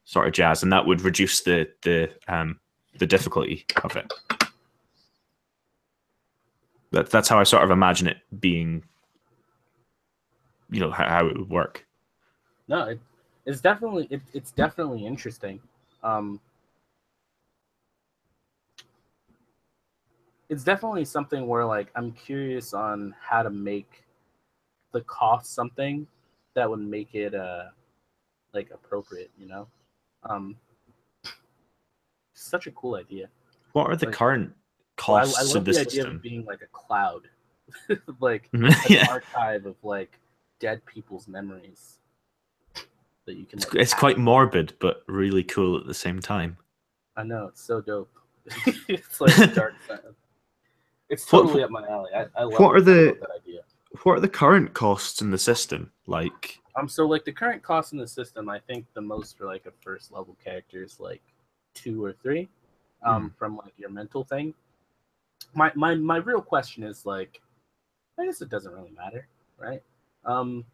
sort of jazz, and that would reduce the difficulty of it. That's how I sort of imagine it being, how it would work. No, it's definitely interesting. It's definitely something where like I'm curious on how to make the cost something that would make it like appropriate, such a cool idea. What are the current costs I love of the idea system? of it being like a cloud, like Yeah. an archive of like dead people's memories that you can. It's quite morbid, but really cool at the same time. I know, it's so dope. It's like dark side. It's totally up my alley. I love that idea. What are the current costs in the system like? So like the current cost in the system, I think the most for like a first level character is like 2 or 3, from like your mental thing. My real question is like, I guess it doesn't really matter, right? I'm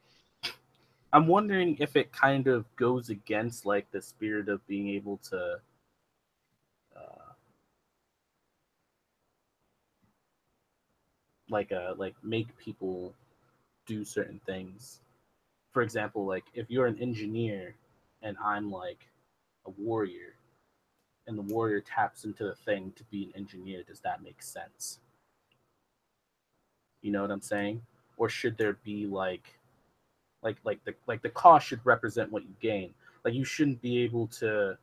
wondering if it kind of goes against like the spirit of being able to like make people do certain things. For example, like if you're an engineer and I'm like a warrior, and the warrior taps into the thing to be an engineer, does that make sense? You know what I'm saying? Or should there be like the cost should represent what you gain? Like you shouldn't be able to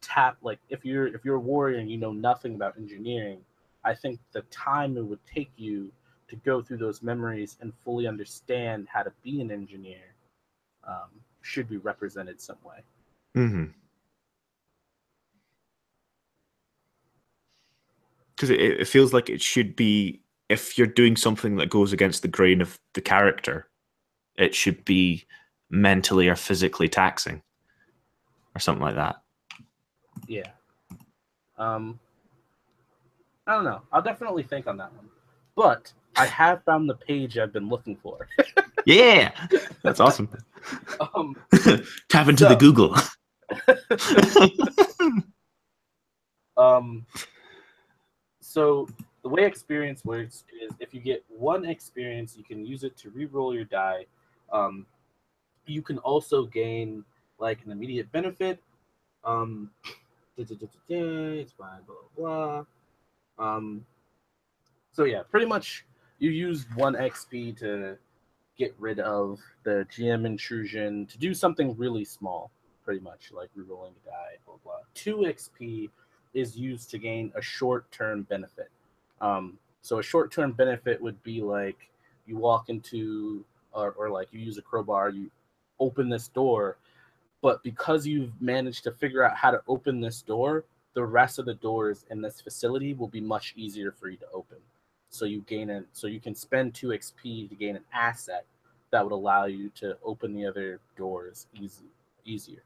tap, like if you're a warrior and you know nothing about engineering, I think the time it would take you to go through those memories and fully understand how to be an engineer should be represented some way. Because it feels like it should be, if you're doing something that goes against the grain of the character, it should be mentally or physically taxing or something like that. Yeah. I don't know. I'll definitely think on that one. But I have found the page I've been looking for. Yeah, that's awesome. Tap into the Google. So the way experience works is if you get 1 experience, you can use it to re-roll your die. You can also gain like an immediate benefit. It's fine, blah blah. So yeah, pretty much you use 1 XP to get rid of the GM intrusion, to do something really small, pretty much like re-rolling a die, blah blah. 2 XP is used to gain a short-term benefit. So a short-term benefit would be like you walk into or like you use a crowbar, you open this door, but because you've managed to figure out how to open this door, the rest of the doors in this facility will be much easier for you to open. So you can spend 2 XP to gain an asset that would allow you to open the other doors easier.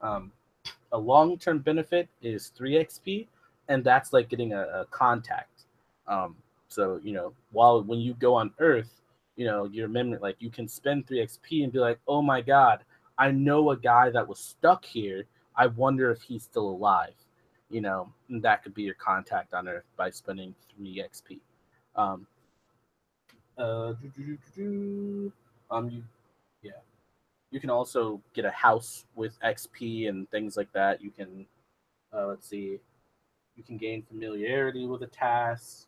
A long-term benefit is 3 XP, and that's like getting a contact. So when you go on Earth, your memory, like you can spend 3 XP and be like, oh my god, I know a guy that was stuck here. I wonder if he's still alive. And that could be your contact on Earth by spending 3 XP. You can also get a house with XP and things like that. You can, let's see, you can gain familiarity with a task.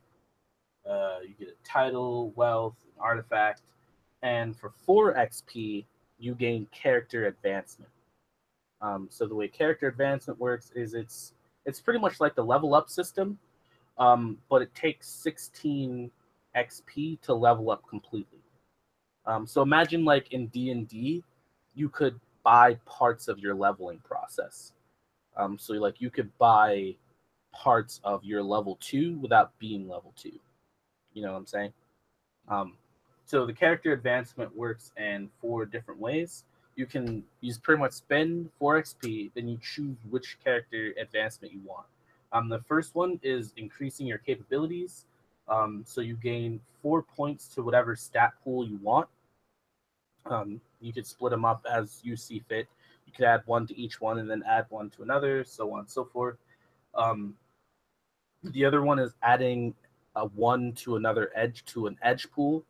You get a title, wealth, an artifact, and for 4 XP, you gain character advancement. So the way character advancement works is it's pretty much like the level up system, but it takes 16 XP to level up completely. So imagine like in D&D, you could buy parts of your leveling process. So like you could buy parts of your level 2 without being level 2. You know what I'm saying? So the character advancement works in 4 different ways. You can pretty much spend 4 XP, then you choose which character advancement you want. The first one is increasing your capabilities. So you gain 4 points to whatever stat pool you want. You could split them up as you see fit. You could add 1 to each one and then add 1 to another, so on and so forth. The other one is adding a 1 to another edge to an edge pool.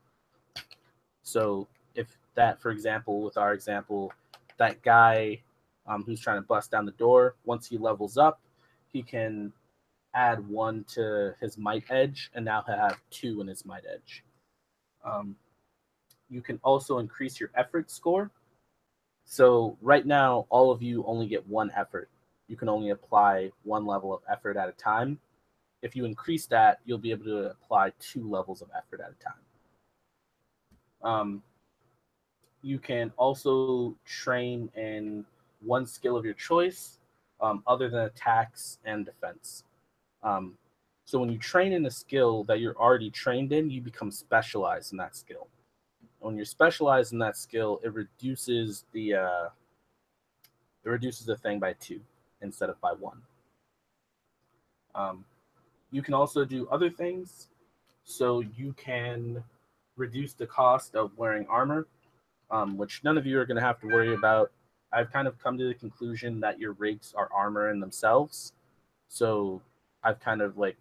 So if that, for example, with our example, that guy who's trying to bust down the door, once he levels up, he can add 1 to his might edge, and now he'll have 2 in his might edge. You can also increase your effort score. So right now, all of you only get 1 effort. You can only apply 1 level of effort at a time. If you increase that, you'll be able to apply 2 levels of effort at a time. You can also train in 1 skill of your choice, other than attacks and defense. So when you train in a skill that you're already trained in, you become specialized in that skill. When you're specialized in that skill, it reduces the thing by 2 instead of by 1. You can also do other things. So you can reduce the cost of wearing armor, which none of you are going to have to worry about. I've kind of come to the conclusion that your rigs are armor in themselves. So I've kind of like,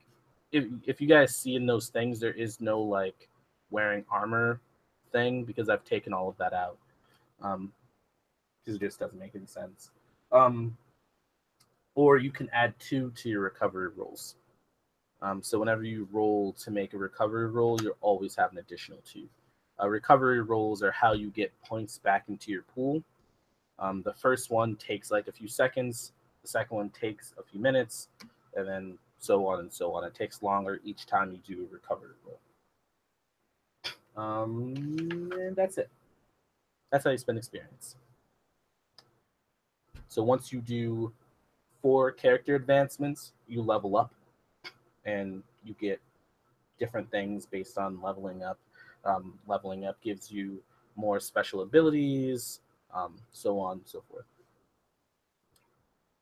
if you guys see in those things, there is no like wearing armor thing because I've taken all of that out. Because it just doesn't make any sense. Or you can add 2 to your recovery rolls. So whenever you roll to make a recovery roll, you'll always have an additional 2. Recovery rolls are how you get points back into your pool. The first one takes like a few seconds. The second one takes a few minutes, and then so on and so on. It takes longer each time you do a recovery roll. And that's it. That's how you spend experience. So once you do 4 character advancements, you level up, and you get different things based on leveling up. Leveling up gives you more special abilities, so on and so forth.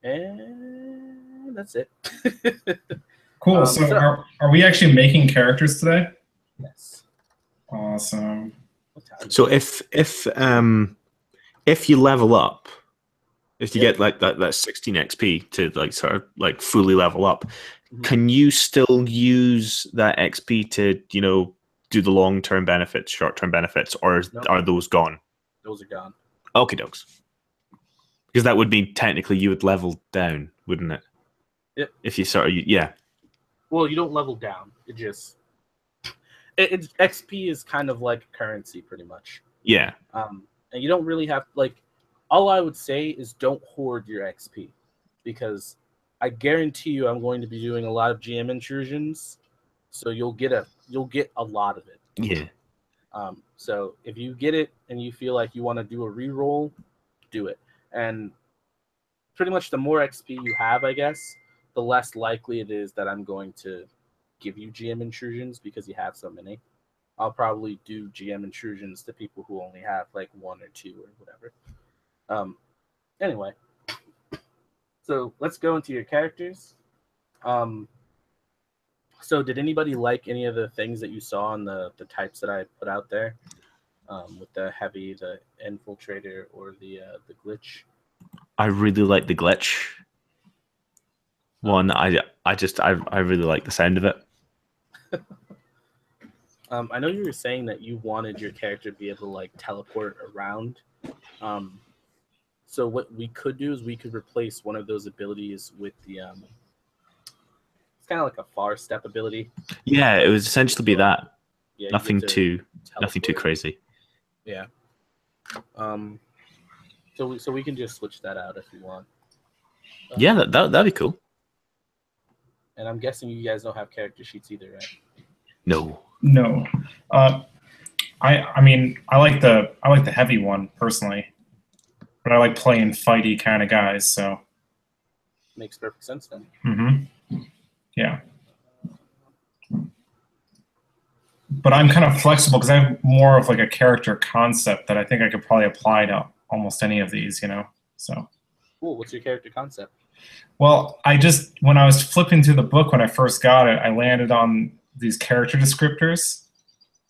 And that's it. Cool. So are we actually making characters today? Yes. Awesome. So if you level up, if you get like that 16 XP to like sort of like fully level up, can you still use that XP to, you know, do the long-term benefits, short-term benefits, or are those gone? Those are gone. Okay, dokes. Because that would mean technically you would level down, wouldn't it? Yep. If you sort of, yeah. Well, you don't level down. It just XP is kind of like currency, pretty much. Yeah. And you don't really have like. All I would say is don't hoard your XP, because I guarantee you I'm going to be doing a lot of GM intrusions, so you'll get a lot of it. Yeah. So if you get it and you feel like you want to do a reroll, do it. And pretty much the more XP you have, I guess, the less likely it is that I'm going to give you GM intrusions because you have so many. I'll probably do GM intrusions to people who only have like 1 or 2 or whatever. Anyway, so let's go into your characters. So did anybody like any of the things that you saw on the types that I put out there, with the heavy, the infiltrator, or the glitch? I really like the glitch one. I really like the sound of it. I know you were saying that you wanted your character to be able to like teleport around. So what we could do is we could replace one of those abilities with the it's kind of like a far step ability. Yeah, it would essentially be that. Yeah, you Nothing get to too teleport. crazy. Yeah. So we can just switch that out if you want. Yeah, that'd be cool. And I'm guessing you guys don't have character sheets either, right? No. No. I mean, I like the heavy one personally, but I like playing fighty kind of guys. So Makes perfect sense then. Yeah. But I'm kind of flexible because I have more of like a character concept that I think I could probably apply to almost any of these, you know. So. Cool. What's your character concept? Well, when I was flipping through the book when I first got it, I landed on these character descriptors.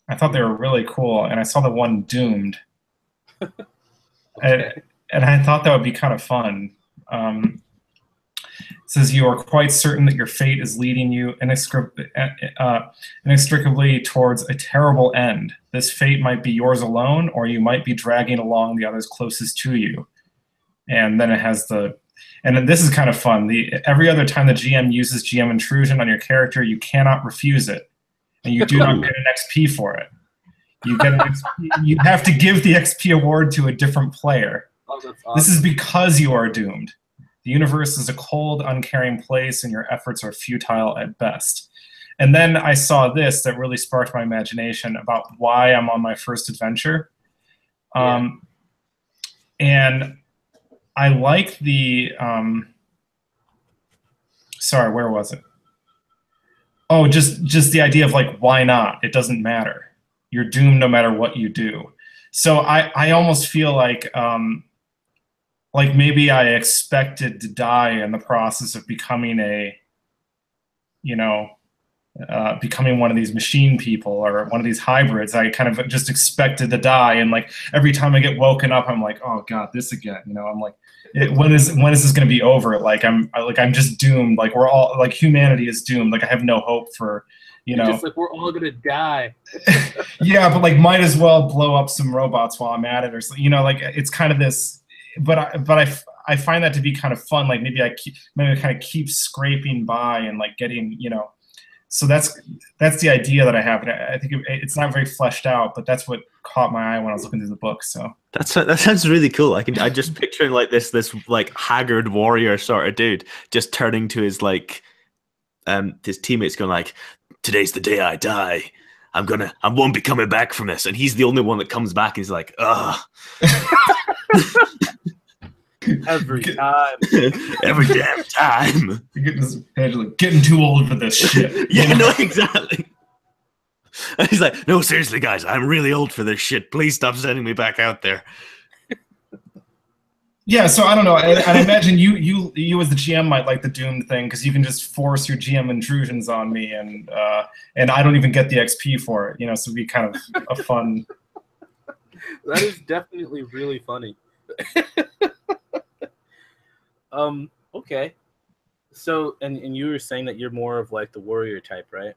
I thought they were really cool, and I saw the one doomed. Okay. And I thought that would be kind of fun. It says you are quite certain that your fate is leading you inextricably towards a terrible end. This fate might be yours alone, or you might be dragging along the others closest to you. And then it has and then this is kind of fun. Every other time the GM uses GM intrusion on your character, you cannot refuse it, and you do not get an XP for it. You get an XP, you have to give the XP award to a different player. Oh, that's awesome. This is because you are doomed. The universe is a cold, uncaring place, and your efforts are futile at best. And then I saw this that really sparked my imagination about why I'm on my first adventure. And I like the sorry, where was it? Oh, just the idea of like, why not? It doesn't matter. You're doomed no matter what you do. So I almost feel like maybe I expected to die in the process of becoming becoming one of these machine people or one of these hybrids. I kind of just expected to die, and like every time I get woken up, I'm like, oh god, this again. You know, I'm like, when is this going to be over? Like I'm just doomed. Like we're all like humanity is doomed. Like I have no hope for. You're just like, we're all gonna die. Yeah, but like might as well blow up some robots while I'm at it, or something. You know, like it's kind of this. But I find that to be kind of fun. Like maybe I kind of keep scraping by and like getting, you know. So that's the idea that I have. And I think it's not very fleshed out, but that's what caught my eye when I was looking through the book. So that sounds really cool. I just picturing like this like haggard warrior sort of dude just turning to his like his teammates going like, today's the day I die. I won't be coming back from this. And he's the only one that comes back and he's like, ugh. Every time. Every damn time. You're getting too old for this shit. Yeah, no, exactly. And he's like, no, seriously, guys, I'm really old for this shit. Please stop sending me back out there. Yeah, so I don't know. And I imagine you as the GM might like the doomed thing because you can just force your GM intrusions on me, and I don't even get the XP for it. You know, so it'd be kind of a fun. That is definitely really funny. Okay. So, and you were saying that you're more of like the warrior type, right?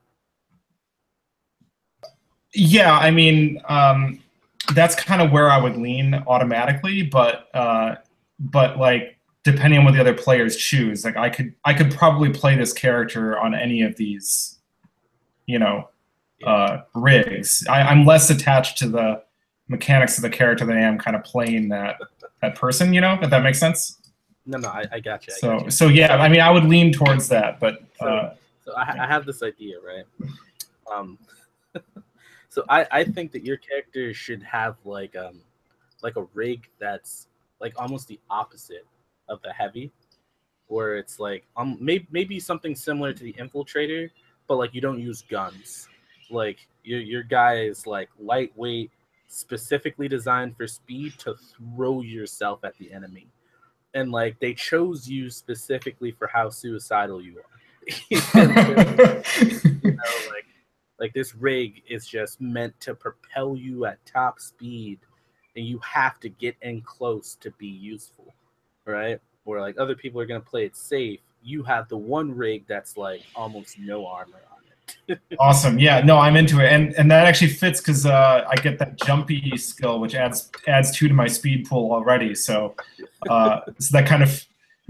Yeah, I mean, that's kind of where I would lean automatically, but like depending on what the other players choose, like I could probably play this character on any of these, you know, rigs. I'm less attached to the mechanics of the character than I am kind of playing that person, you know, if that makes sense. No, I got you. So yeah, I mean, I would lean towards that, but so I have this idea, right? So I think that your character should have like a rig that's like almost the opposite of the heavy, where it's like maybe something similar to the infiltrator, but like you don't use guns. Like your guy is like lightweight, specifically designed for speed to throw yourself at the enemy. And like they chose you specifically for how suicidal you are. You know, like this rig is just meant to propel you at top speed, and you have to get in close to be useful, right? Where like other people are gonna play it safe, you have the one rig that's like almost no armor on it, Awesome. Yeah, no, I'm into it, and that actually fits because I get that jumpy skill, which adds 2 to my speed pool already. So, so that kind of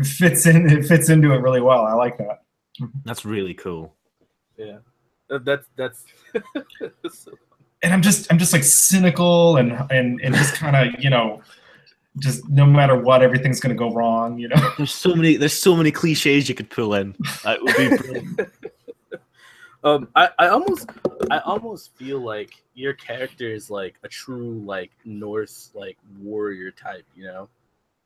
fits in. It fits into it really well. I like that. That's really cool. Yeah, that's And I'm just like cynical and just kind of, you know, just no matter what, everything's gonna go wrong. You know. There's so many cliches you could pull in. It would be brilliant. I almost feel like your character is like a true like Norse like warrior type, you know,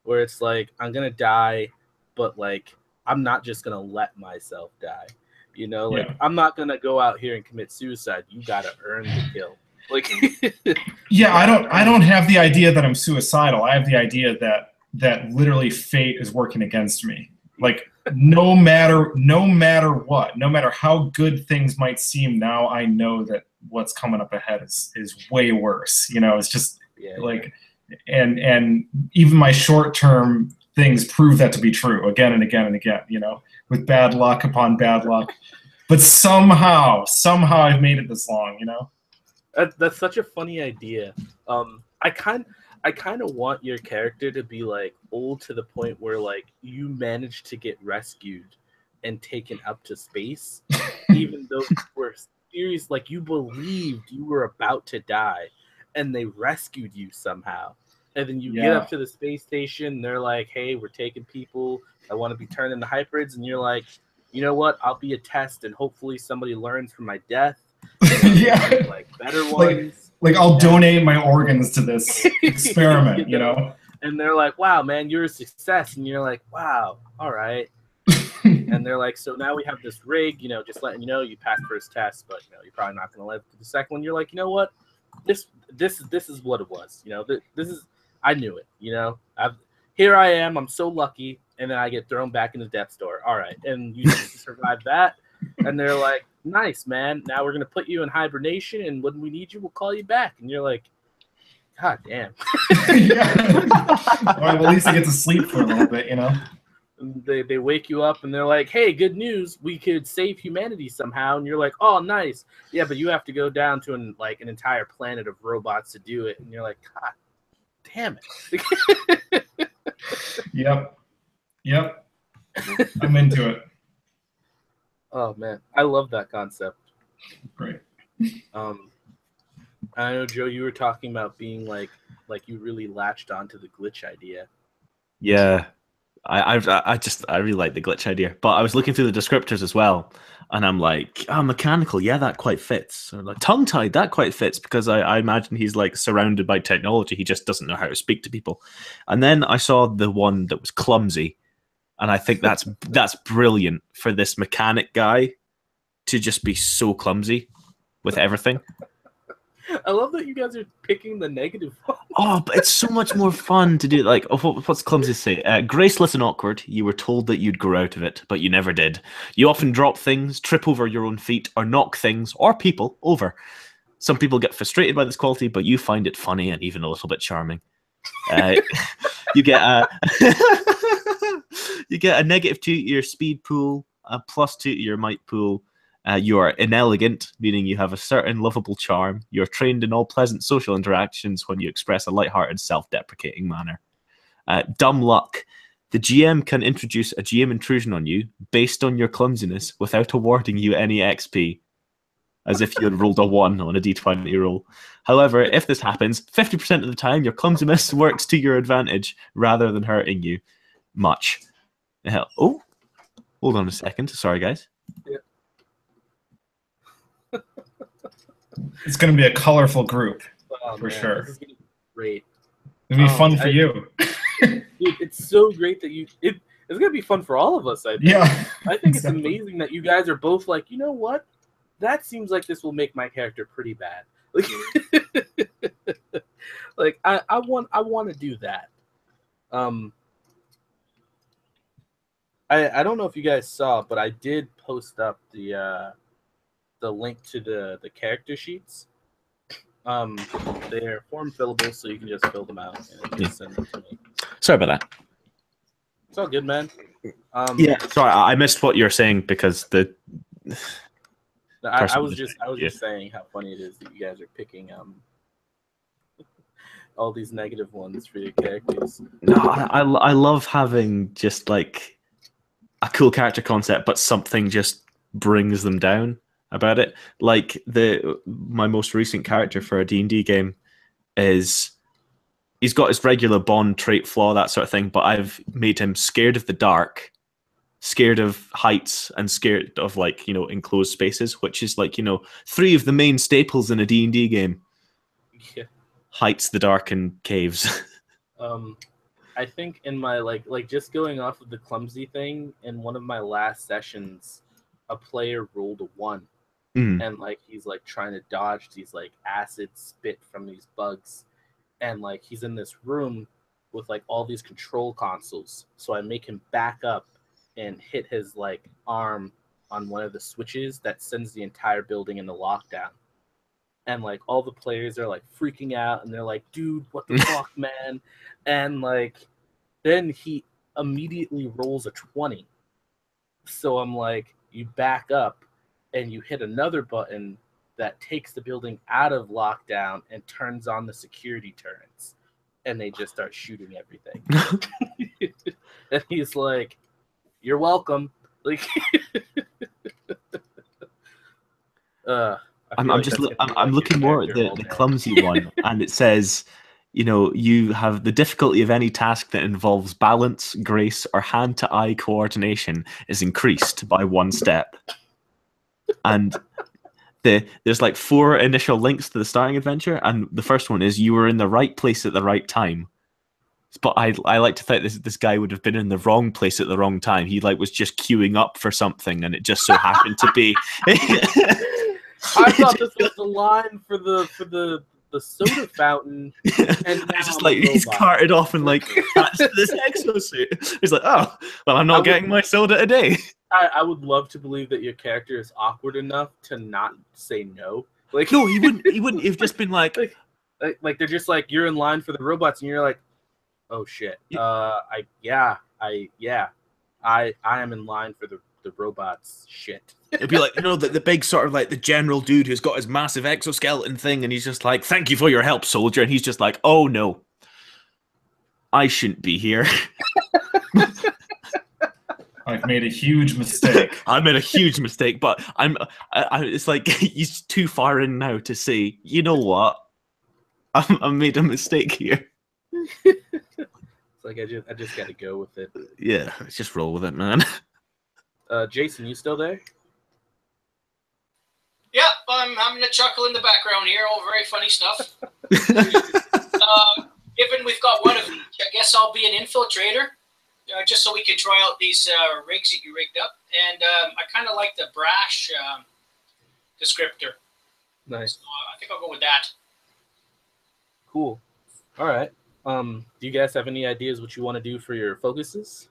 where it's like I'm gonna die, but like I'm not just gonna let myself die, you know, like I'm not gonna go out here and commit suicide. You gotta earn the kill. Like, yeah, I don't have the idea that I'm suicidal. I have the idea that literally fate is working against me. Like, no matter what, no matter how good things might seem now, I know that what's coming up ahead is way worse. You know, it's just and even my short-term things prove that to be true again and again and again, you know, with bad luck upon bad luck. But somehow I've made it this long, you know? That's such a funny idea. I kind of want your character to be like old to the point where like you managed to get rescued and taken up to space, even though you were serious, like you believed you were about to die, and they rescued you somehow. And then you get up to the space station, and they're like, "Hey, we're taking people that want to be turned into hybrids," and you're like, "You know what? I'll be a test, and hopefully somebody learns from my death." Yeah, like better ones. Like I'll donate my organs to this experiment, you know? And they're like, "Wow, man, you're a success," and you're like, "Wow, all right." And they're like, "So now we have this rig, you know, just letting you know you passed first test, but you know you're probably not going to live to the second one." You're like, "You know what? This is what it was. You know, this is I knew it. You know, here I am. I'm so lucky." And then I get thrown back into Death's Door. All right, and you survive that. And they're like, "Nice, man. Now we're gonna put you in hibernation, and when we need you, we'll call you back." And you're like, "God damn." Well, at least I get to sleep for a little bit, you know. And they wake you up, and they're like, "Hey, good news. We could save humanity somehow." And you're like, "Oh, nice. Yeah, but you have to go down to an entire planet of robots to do it." And you're like, "God damn it." Yep. I'm into it. Oh man, I love that concept. Great. I know, Joe, you were talking about being like you really latched onto the glitch idea. Yeah, I really like the glitch idea, but I was looking through the descriptors as well, and I'm like, oh, mechanical, yeah, that quite fits. Or like tongue-tied, that quite fits, because I imagine he's like surrounded by technology. He just doesn't know how to speak to people. And then I saw the one that was clumsy, and I think that's brilliant for this mechanic guy to just be so clumsy with everything. I love that you guys are picking the negative one. Oh, but it's so much more fun to do. Like, what's clumsy say? Graceless and awkward. You were told that you'd grow out of it, but you never did. You often drop things, trip over your own feet, or knock things or people over. Some people get frustrated by this quality, but you find it funny and even a little bit charming. You get a you get a -2 to your speed pool, a +2 to your might pool. You are inelegant, meaning you have a certain lovable charm. You're trained in all pleasant social interactions when you express a lighthearted, self-deprecating manner. Dumb luck. The GM can introduce a GM intrusion on you based on your clumsiness without awarding you any XP, as if you had rolled a 1 on a D20 roll. However, if this happens, 50% of the time, your clumsiness works to your advantage rather than hurting you much. Oh, hold on a second. Sorry, guys. Yeah. It's going to be a colorful group, for sure. This is gonna be great. It'll be fun for you. Dude, it's so great that it's going to be fun for all of us, I think. Yeah. I think it's amazing that you guys are both like, you know what? That seems like this will make my character pretty bad. Like, I want to do that. I don't know if you guys saw, but I did post up the link to the character sheets. They're form fillable, so you can just fill them out and just send them to me. Sorry about that. It's all good, man. Yeah, sorry, I missed what you're saying because I was just saying how funny it is that you guys are picking all these negative ones for your characters. No, I love having just like a cool character concept, but something just brings them down about it. Like my most recent character for a D&D game is he's got his regular Bond trait flaw, that sort of thing, but I've made him scared of the dark, scared of heights, and scared of like, enclosed spaces, which is like, three of the main staples in a D&D game. Yeah. Heights, the dark, and caves. I think in my like just going off of the clumsy thing, in one of my last sessions, a player rolled a 1. And like he's like trying to dodge these like acid spit from these bugs, and like he's in this room with like all these control consoles. So I make him back up and hit his like arm on one of the switches that sends the entire building into lockdown. And like all the players are like freaking out, and they're like, "Dude, what the fuck, man?" And like then he immediately rolls a 20. So I'm like, you back up and you hit another button that takes the building out of lockdown and turns on the security turrets, and they just start shooting everything. And he's like, "You're welcome." Like, I'm looking more at the clumsy one, and it says, you have the difficulty of any task that involves balance, grace, or hand-to-eye coordination is increased by 1 step. And there's like 4 initial links to the starting adventure, and the first one is you were in the right place at the right time. But I like to think this guy would have been in the wrong place at the wrong time. He like was just queuing up for something, and it just so happened to be. I thought this was the line for the soda fountain, and now just like he's carted off and like that's this exosuit. He's like, "Oh, well, I'm not getting my soda today." I would love to believe that your character is awkward enough to not say no. Like, no, he wouldn't. He wouldn't. He've just been like they're just like, you're in line for the robots, and you're like, "Oh shit, I am in line for the robots." Shit. It'd be like, the big sort of like the general dude who's got his massive exoskeleton thing, and he's just like, "Thank you for your help, soldier," and he's just like, "Oh no, I shouldn't be here." I've made a huge mistake. I made a huge mistake, but it's like he's too far in now to say, "You know what? I made a mistake here." It's like I just got to go with it. Yeah, let's just roll with it, man. Jason, you still there? Yep, I'm having a chuckle in the background here. All very funny stuff. Given we've got one of each, I guess I'll be an infiltrator, just so we can try out these rigs that you rigged up. And I kind of like the brash descriptor. Nice. So, I think I'll go with that. Cool. All right. Do you guys have any ideas what you want to do for your focuses?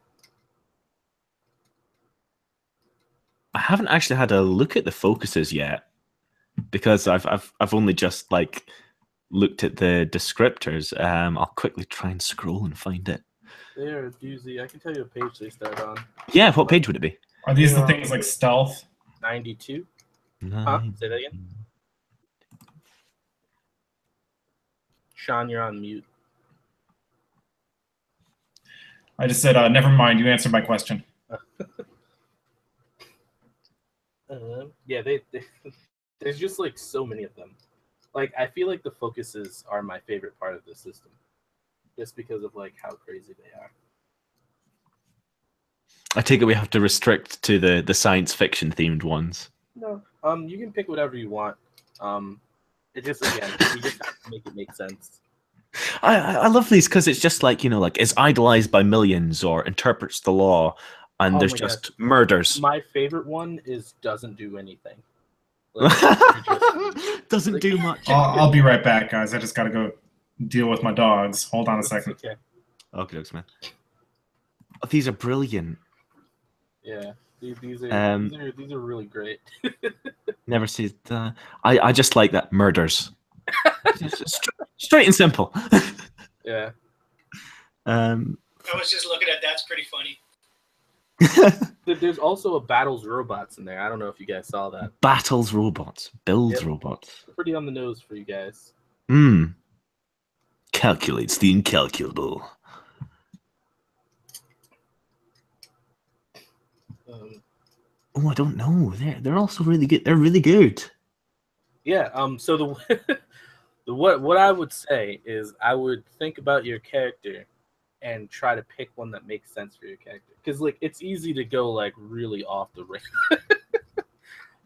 I haven't actually had a look at the focuses yet, because I've only just like looked at the descriptors. I'll quickly try and scroll and find it. They're a doozy. I can tell you what page they start on. Yeah, what page would it be? Are these the things like stealth? 92. Huh? Say that again. Sean, you're on mute. I just said, never mind. You answered my question. Yeah, there's just like so many of them. Like, I feel like the focuses are my favorite part of the system, just because of like how crazy they are. I take it we have to restrict to the science fiction themed ones. No, you can pick whatever you want. It just, again, you just have to make it make sense. I love these because it's just like, like is idolized by millions or interprets the law, and there's just murders. My favorite one is doesn't do anything. Like, doesn't do much. I'll be right back, guys. I just got to go deal with my dogs. Hold on a second. Okay. Okay, man. Oh, these are brilliant. Yeah, these are really great. Never see that. I just like that murders. Straight and simple. Yeah. I was just looking at that's pretty funny. There's also a battles robots in there. I don't know if you guys saw that. Battles robots, builds Yep. robots. Pretty on the nose for you guys. Calculates the incalculable. Oh, I don't know. They're also really good. They're really good. Yeah. So what I would say is I would think about your character and try to pick one that makes sense for your character, because like it's easy to go like really off the rails.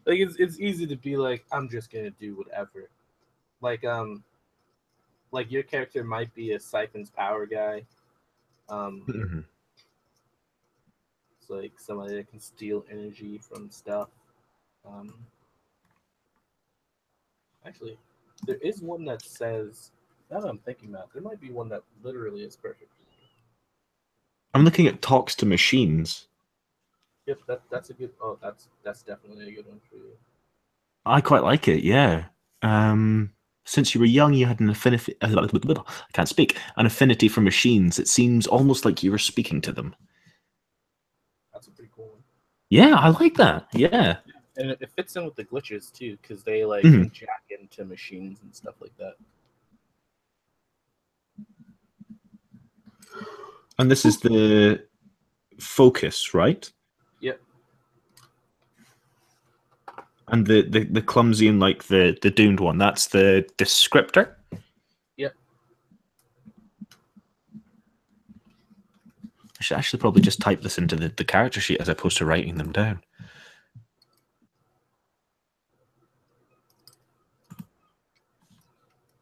Like it's easy to be like, I'm just gonna do whatever. Like your character might be a siphons power guy. It's like somebody that can steal energy from stuff. Actually, there is one that says, now that I'm thinking about it, there might be one that literally is perfect. I'm looking at talks to machines. Yep, that's a good. Oh, that's definitely a good one for you. I quite like it. Yeah. Since you were young, you had an affinity. I can't speak. An affinity for machines. It seems almost like you were speaking to them. That's a pretty cool one. Yeah, I like that. Yeah. And it fits in with the glitches too, because they like can jack into machines and stuff like that. And this is the focus, right? Yep. And the clumsy and like the doomed one, that's the descriptor? Yep. I should actually probably just type this into the character sheet as opposed to writing them down.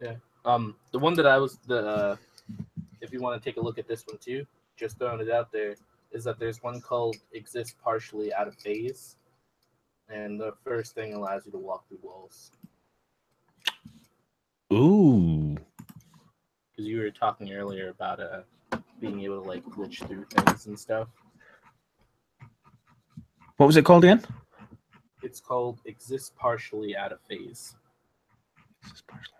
Yeah. The one that I was if you want to take a look at this one too, just throwing it out there, is that there's one called Exist Partially Out of Phase, and the first thing allows you to walk through walls. Ooh. Because you were talking earlier about being able to like glitch through things and stuff. What was it called again? It's called Exist Partially Out of Phase. Exist partially.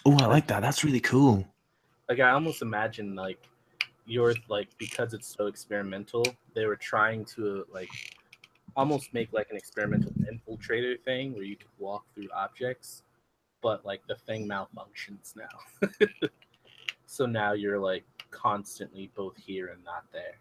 Oh, I like that. That's really cool. Like I almost imagine like you're like, because it's so experimental, they were trying to like almost make like an experimental infiltrator thing where you could walk through objects, but like the thing malfunctions now. So now you're like constantly both here and not there.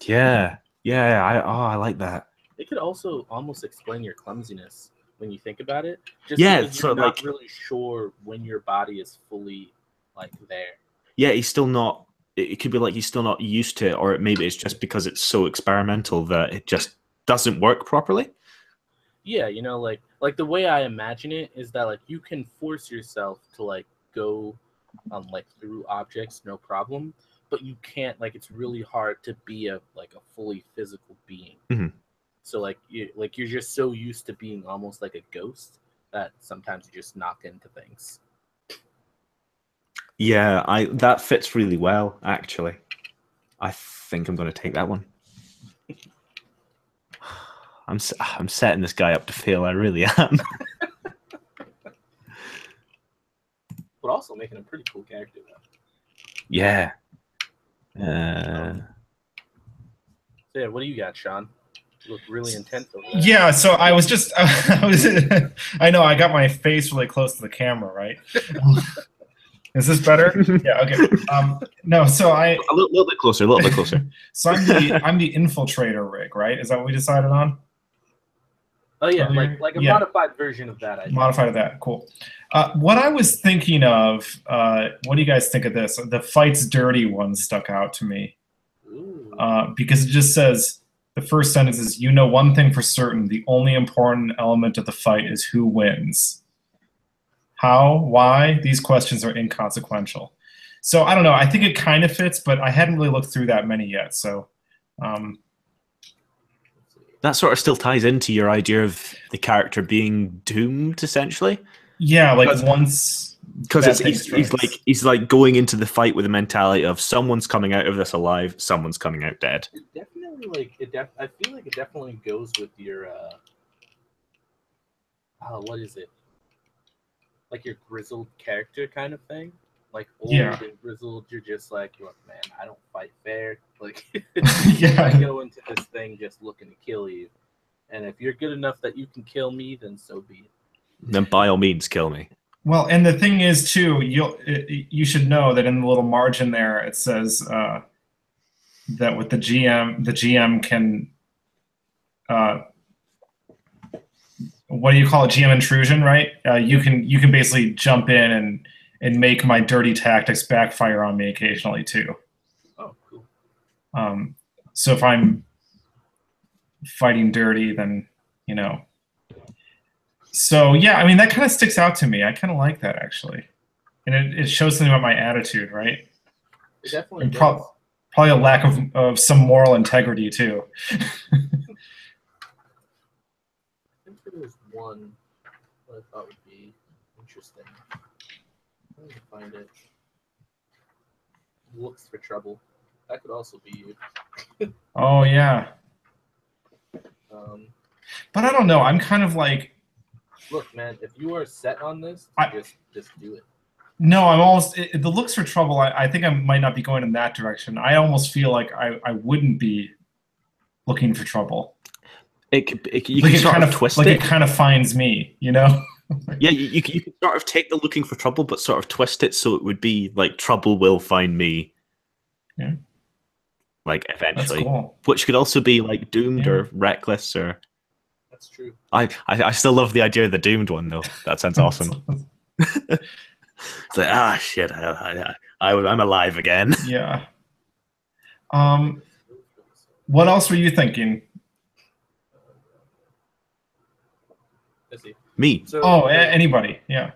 Yeah. Yeah, I like that. It could also almost explain your clumsiness when you think about it. Just Yeah, because so you're not like really sure when your body is fully like there. Yeah, he's still not. It could be like he's still not used to it, or maybe it's just because it's so experimental that it just doesn't work properly. Yeah, you know, like the way I imagine it is that like you can force yourself to like go like through objects, no problem, but you can't, like it's really hard to be a fully physical being. So like you're just so used to being almost like a ghost that sometimes you just knock into things. Yeah, that fits really well, actually. I think I'm going to take that one. I'm setting this guy up to fail. I really am. But also making a pretty cool character, though. Yeah. So yeah, what do you got, Sean? You look really intense over there. Yeah, so I was just, I know I got my face really close to the camera, right? Is this better? Yeah, okay. No, so a little bit closer, a little bit closer. So I'm the infiltrator rig, right? Is that what we decided on? Oh yeah, like a modified version of that. Modified of that, cool. What I was thinking of, what do you guys think of this? The Fight's Dirty one stuck out to me. Because it just says, the first sentence is, you know one thing for certain, the only important element of the fight is who wins. How, why, these questions are inconsequential. So I don't know, I think it kind of fits, but I hadn't really looked through that many yet, so that sort of still ties into your idea of the character being doomed, essentially. Yeah, like Because- once Because bad thing he's like going into the fight with the mentality of someone's coming out of this alive, someone's coming out dead. It definitely I feel like it definitely goes with your what is it? Like your grizzled character kind of thing. Like old Yeah. and grizzled, you're just like, look, man, I don't fight fair. Like Yeah. I go into this thing just looking to kill you. And if you're good enough that you can kill me, then so be it. Then by all means, kill me. Well, and the thing is too, you should know that in the little margin there it says that with the GM can what do you call it? GM intrusion, right? You can basically jump in and make my dirty tactics backfire on me occasionally too. Oh, cool. So if I'm fighting dirty, then you know. So yeah, I mean that kind of sticks out to me. I kind of like that actually, and it shows something about my attitude, right? It definitely And does. probably a lack of some moral integrity too. I think there was one that I thought would be interesting. I'm going to find it. Looks for trouble. That could also be you. Oh yeah, but I don't know. I'm kind of like, Look, man, if you are set on this, just do it. no, I'm almost the looks for trouble. I think I might not be going in that direction. I almost feel like I wouldn't be looking for trouble. You Like can it sort kind of of twist like it. it kind of finds me, you know. Yeah, you can sort of take the looking for trouble, but sort of twist it so it would be like trouble will find me. Yeah. Like That's eventually, cool. which could also be like doomed Yeah. or reckless or. That's true. I still love the idea of the doomed one though. That sounds awesome. It's like shit, I'm alive again. Yeah. What else were you thinking? Let's see. Me. So, Anybody? Yeah.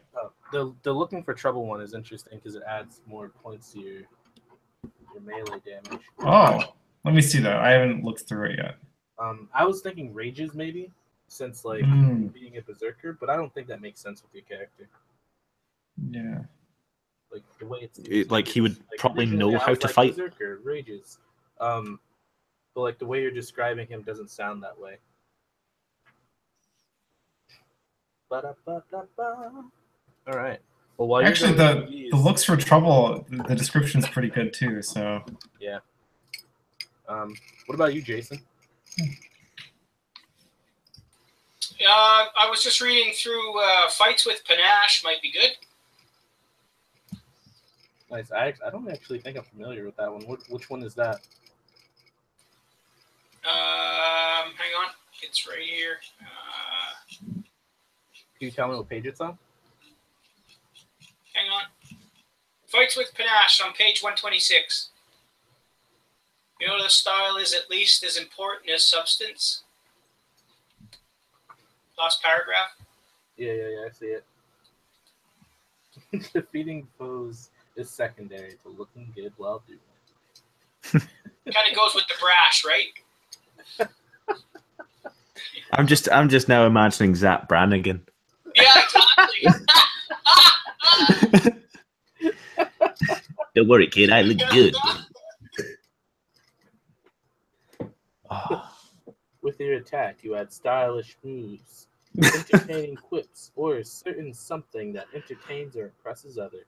the looking for trouble one is interesting because it adds more points to your melee damage. Oh, let me see that. I haven't looked through it yet. I was thinking rages maybe, since like being a berserker, but I don't think that makes sense with your character. Yeah. Like the way it's Like he would probably originally know I how was to like, fight. Berserker rages, but like the way you're describing him doesn't sound that way. Ba-da-ba-da-ba. All right. Well, while Actually, you're going through the looks for trouble, the description's pretty good too. So yeah. What about you, Jason? I was just reading through Fights with Panache might be good. Nice. I don't actually think I'm familiar with that one. Which one is that? Hang on. It's right here. Can you tell me what page it's on? Hang on. Fights with Panache on page 126. You know the style is at least as important as substance? Last paragraph. Yeah, I see it. Defeating foes is secondary to looking good while doing it. Kind of goes with the brash, right? I'm just now imagining Zap Brannigan. Yeah, exactly. Don't worry, kid. I look good. With your attack, you add stylish moves, entertaining quips, or a certain something that entertains or impresses others.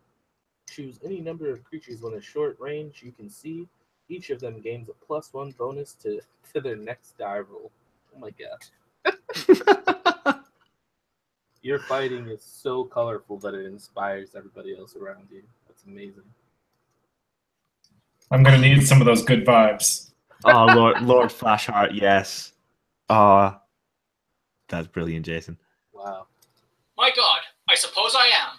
Choose any number of creatures within a short range you can see. Each of them gains a +1 bonus to their next die roll. Oh my god. Your fighting is so colorful that it inspires everybody else around you. That's amazing. I'm gonna need some of those good vibes. Oh, Lord Flashheart, yes. Oh, that's brilliant, Jason. Wow. My God, I suppose I am.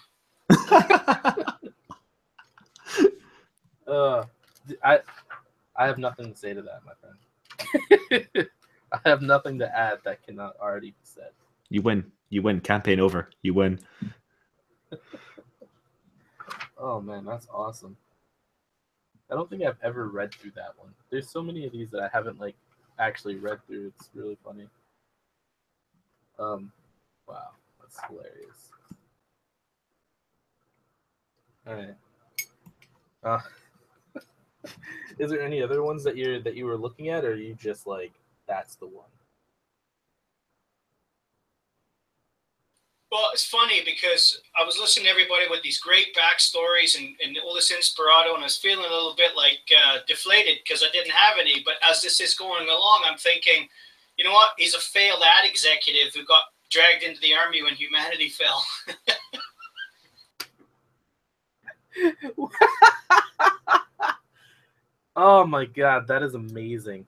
I have nothing to say to that, my friend. I have nothing to add that cannot already be said. You win. You win. Campaign over. You win. Oh man, that's awesome. I don't think I've ever read through that one. There's so many of these that I actually read through. It's really funny. Wow, that's hilarious. All right. Is there any other ones that you were looking at, or are you just like that's the one? Well, it's funny because I was listening to everybody with these great backstories and all this inspirato, and I was feeling a little bit like deflated because I didn't have any. But as this is going along, I'm thinking, you know what? He's a failed ad executive who got dragged into the army when humanity fell. Oh my god, that is amazing.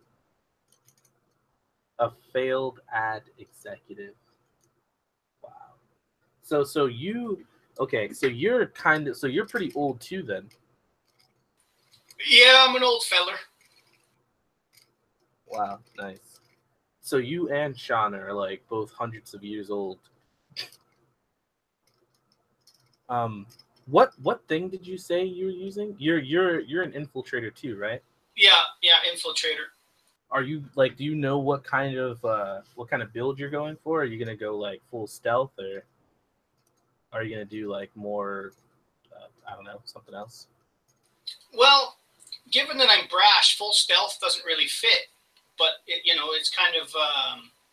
A failed ad executive. Wow. So you okay, so you're pretty old too then. Yeah, I'm an old feller. Wow, nice. So you and Sean are like both hundreds of years old. What thing did you say you were using? You're an infiltrator too, right? Yeah, infiltrator. Are you like, do you know what kind of build you're going for? Are you gonna go like full stealth, or are you gonna do like more I don't know, something else? Well, given that I'm brash, full stealth doesn't really fit. But it's kind of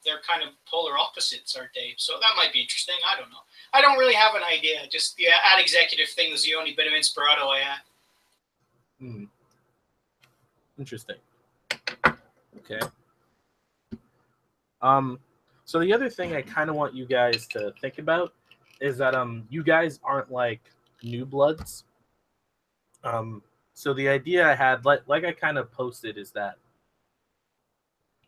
they're kind of polar opposites, aren't they? So that might be interesting. I don't know. I don't really have an idea. Just the ad executive thing was the only bit of inspirato I had. Interesting. Okay. So the other thing I kind of want you guys to think about is that you guys aren't like new bloods. So the idea I had, like I kind of posted, is that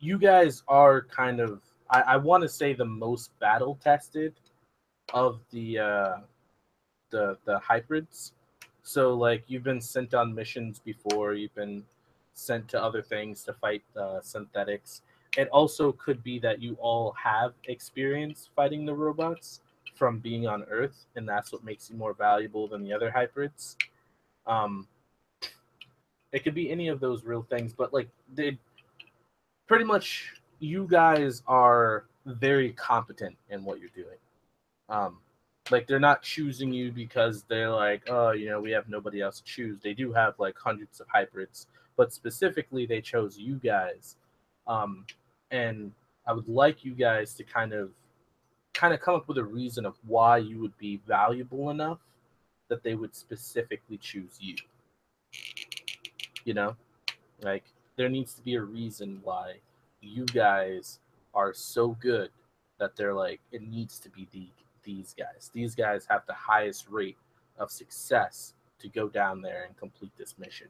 you guys are kind of, I want to say, the most battle tested of the hybrids. So like you've been sent on missions before, you've been sent to other things to fight synthetics. It also could be that you all have experience fighting the robots from being on Earth, and that's what makes you more valuable than the other hybrids. It could be any of those real things, but like they pretty much, you guys are very competent in what you're doing. Like they're not choosing you because they're like, oh, we have nobody else to choose. They do have like hundreds of hybrids, but specifically they chose you guys. And I would like you guys to kind of come up with a reason of why you would be valuable enough that they would specifically choose you. Like there needs to be a reason why you guys are so good that they're like, it needs to be these guys. These guys have the highest rate of success to go down there and complete this mission.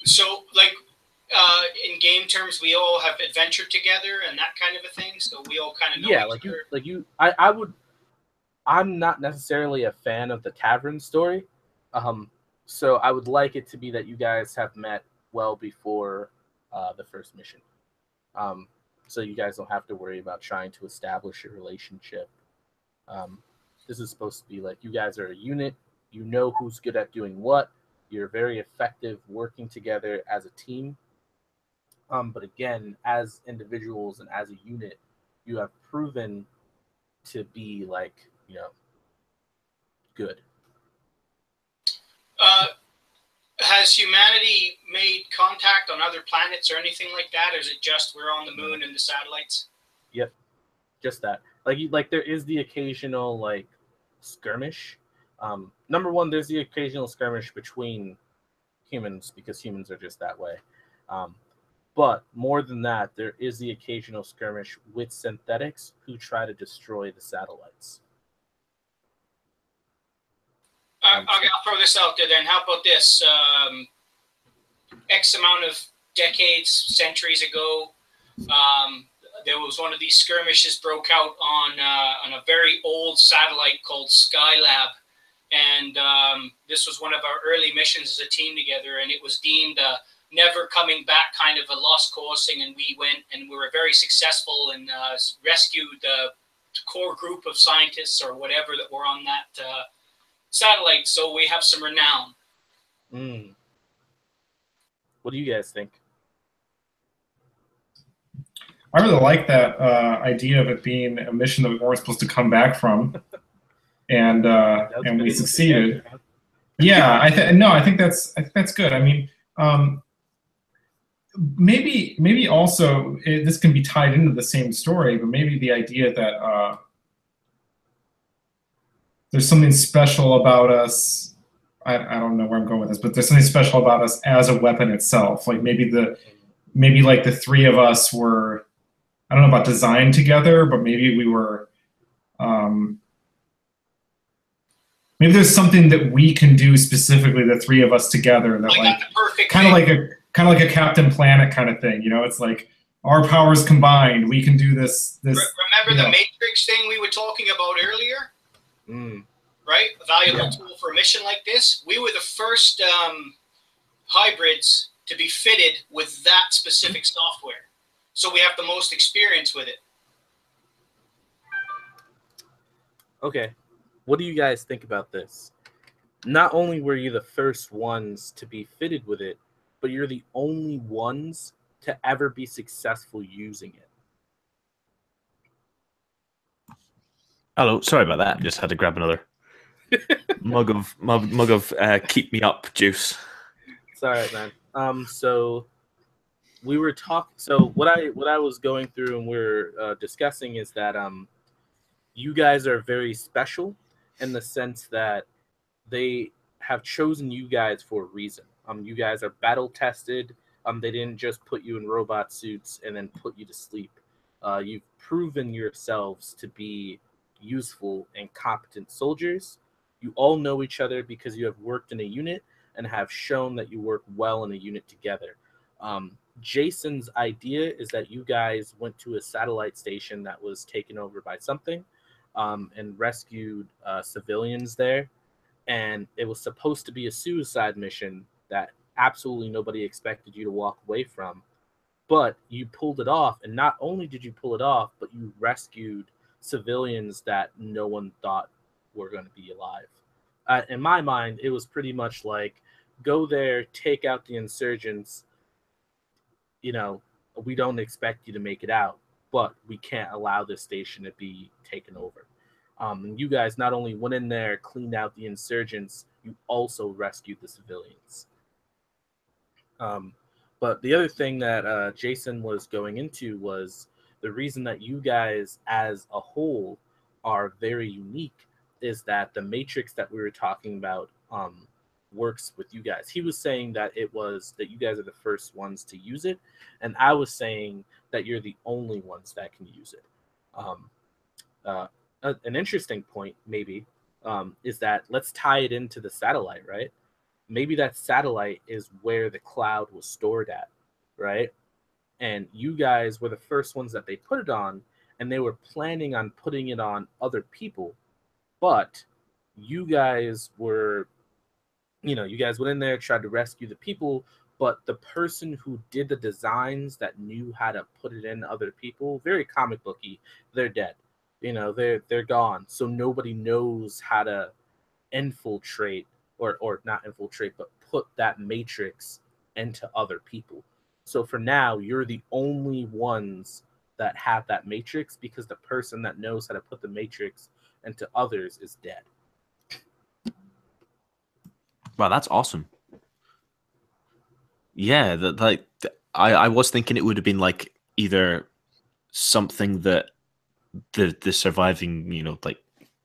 So, like, in game terms, we all have adventured together and that kind of a thing. So we all kind of know each other. I'm not necessarily a fan of the tavern story. So I would like it to be that you guys have met well before the first mission. So you guys don't have to worry about trying to establish a relationship. This is supposed to be like you guys are a unit. You know who's good at doing what. You're very effective working together as a team. But again, as individuals and as a unit, you have proven to be like, good. Has humanity made contact on other planets or anything like that? Or is it just we're on the moon and the satellites? Yep, just that. Like there is the occasional like skirmish. Number one, there's the occasional skirmish between humans because humans are just that way. But more than that, there is the occasional skirmish with synthetics who try to destroy the satellites. I'll throw this out there then. How about this? X amount of decades, centuries ago, there was one of these skirmishes broke out on a very old satellite called Skylab. And this was one of our early missions as a team together, and it was deemed never coming back, kind of a lost causing, and we went and we were very successful and rescued the core group of scientists or whatever that were on that satellite. So we have some renown. Mm. What do you guys think? I really like that idea of it being a mission that we weren't supposed to come back from, and we succeeded. Yeah, I think that's good. I mean, maybe also this can be tied into the same story, but maybe the idea that there's something special about us. I don't know where I'm going with this, but there's something special about us as a weapon itself. Like maybe like the three of us were, I don't know about designed together, but maybe we were. Maybe there's something that we can do specifically, the three of us together, that like kind of like a Captain Planet kind of thing. You know, it's like our powers combined, we can do this. Remember the Matrix thing we were talking about earlier? Mm. Right? A valuable tool for a mission like this. We were the first hybrids to be fitted with that specific software. So we have the most experience with it. Okay. What do you guys think about this? Not only were you the first ones to be fitted with it, but you're the only ones to ever be successful using it. Hello, sorry about that. Just had to grab another mug of keep me up juice. It's all right, man. So we were talking. So what I was going through and we're discussing is that you guys are very special in the sense that they have chosen you guys for a reason. You guys are battle tested. They didn't just put you in robot suits and then put you to sleep. You've proven yourselves to be useful and competent soldiers. You all know each other because you have worked in a unit and have shown that you work well in a unit together. Jason's idea is that you guys went to a satellite station that was taken over by something and rescued civilians there. And it was supposed to be a suicide mission that absolutely nobody expected you to walk away from. But you pulled it off. And not only did you pull it off, but you rescued civilians that no one thought were going to be alive. In my mind, it was pretty much like, go there, take out the insurgents. You know, we don't expect you to make it out, but we can't allow this station to be taken over. And you guys not only went in there, cleaned out the insurgents, you also rescued the civilians. But the other thing that Jason was going into was the reason that you guys as a whole are very unique is that the matrix that we were talking about works with you guys. He was saying that it was that you guys are the first ones to use it, and I was saying that you're the only ones that can use it. An interesting point maybe is that let's tie it into the satellite, right? Maybe that satellite is where the cloud was stored at, right? And you guys were the first ones that they put it on, and they were planning on putting it on other people. But you guys were, you guys went in there, tried to rescue the people, but the person who did the designs that knew how to put it in other people, very comic booky, they're dead. They're gone. So nobody knows how to infiltrate or not infiltrate, but put that matrix into other people. So for now, you're the only ones that have that matrix because the person that knows how to put the matrix into others is dead. Wow, that's awesome. Yeah, I was thinking it would have been like either something that the surviving, like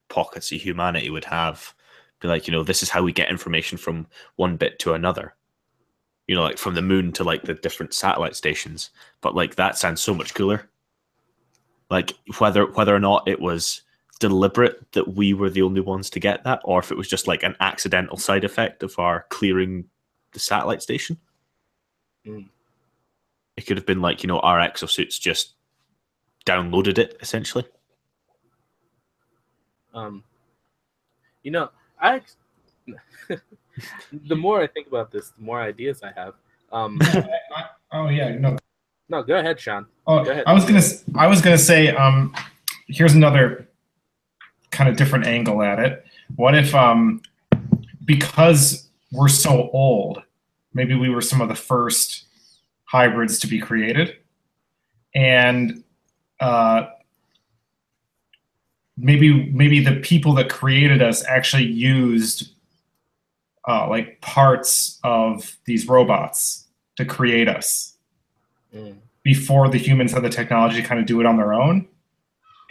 pockets of humanity would have. Be like, this is how we get information from one bit to another. Like from the moon to like the different satellite stations. But like that sounds so much cooler. Like whether or not it was deliberate that we were the only ones to get that, or if it was just like an accidental side effect of our clearing the satellite station. Mm. It could have been like, our exosuits just downloaded it essentially. The more I think about this, the more ideas I have. No, go ahead, Sean. Oh, go ahead. I was gonna say, here's another kind of different angle at it. What if, because we're so old. Maybe we were some of the first hybrids to be created, and maybe the people that created us actually used like parts of these robots to create us before the humans had the technology to kind of do it on their own.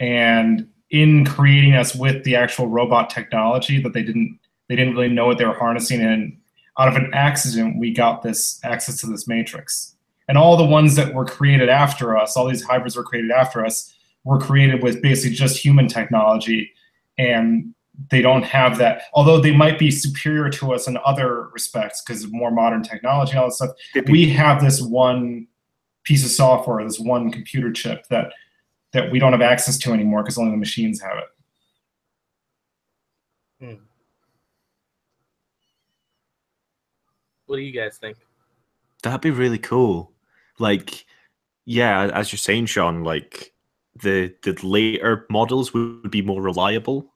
And in creating us with the actual robot technology that they didn't really know what they were harnessing, and out of an accident we got this access to this matrix. And all the ones that were created after us, all these hybrids were created after us, were created with basically just human technology, and they don't have that. Although they might be superior to us in other respects because of more modern technology and all that stuff, we have this one piece of software, this one computer chip that we don't have access to anymore because only the machines have it. What do you guys think? That'd be really cool. Like, yeah, as you're saying, Sean, like the later models would be more reliable.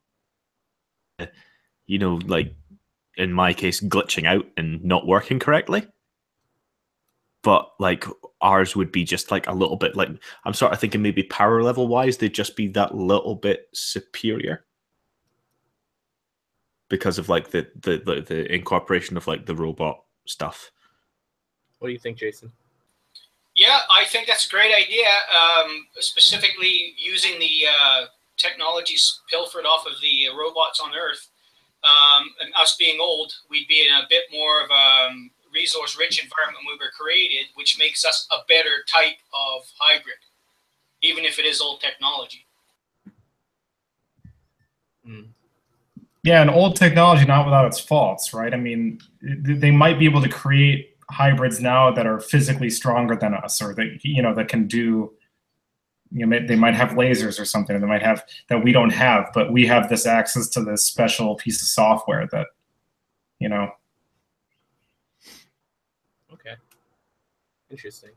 You know, like in my case, glitching out and not working correctly. But like ours would be just like a little bit, like I'm sort of thinking maybe power level wise, they'd just be that little bit superior because of like the incorporation of like the robot stuff. What do you think, Jason? Yeah, I think that's a great idea. Specifically using the technologies pilfered off of the robots on Earth. And us being old, we'd be in a bit more of a resource-rich environment when we were created, which makes us a better type of hybrid, even if it is old technology. Yeah, and old technology not without its faults, right? I mean, they might be able to create hybrids now that are physically stronger than us, or that that can do. They might have lasers or something they might have that we don't have, but we have this access to this special piece of software that, Okay. Interesting.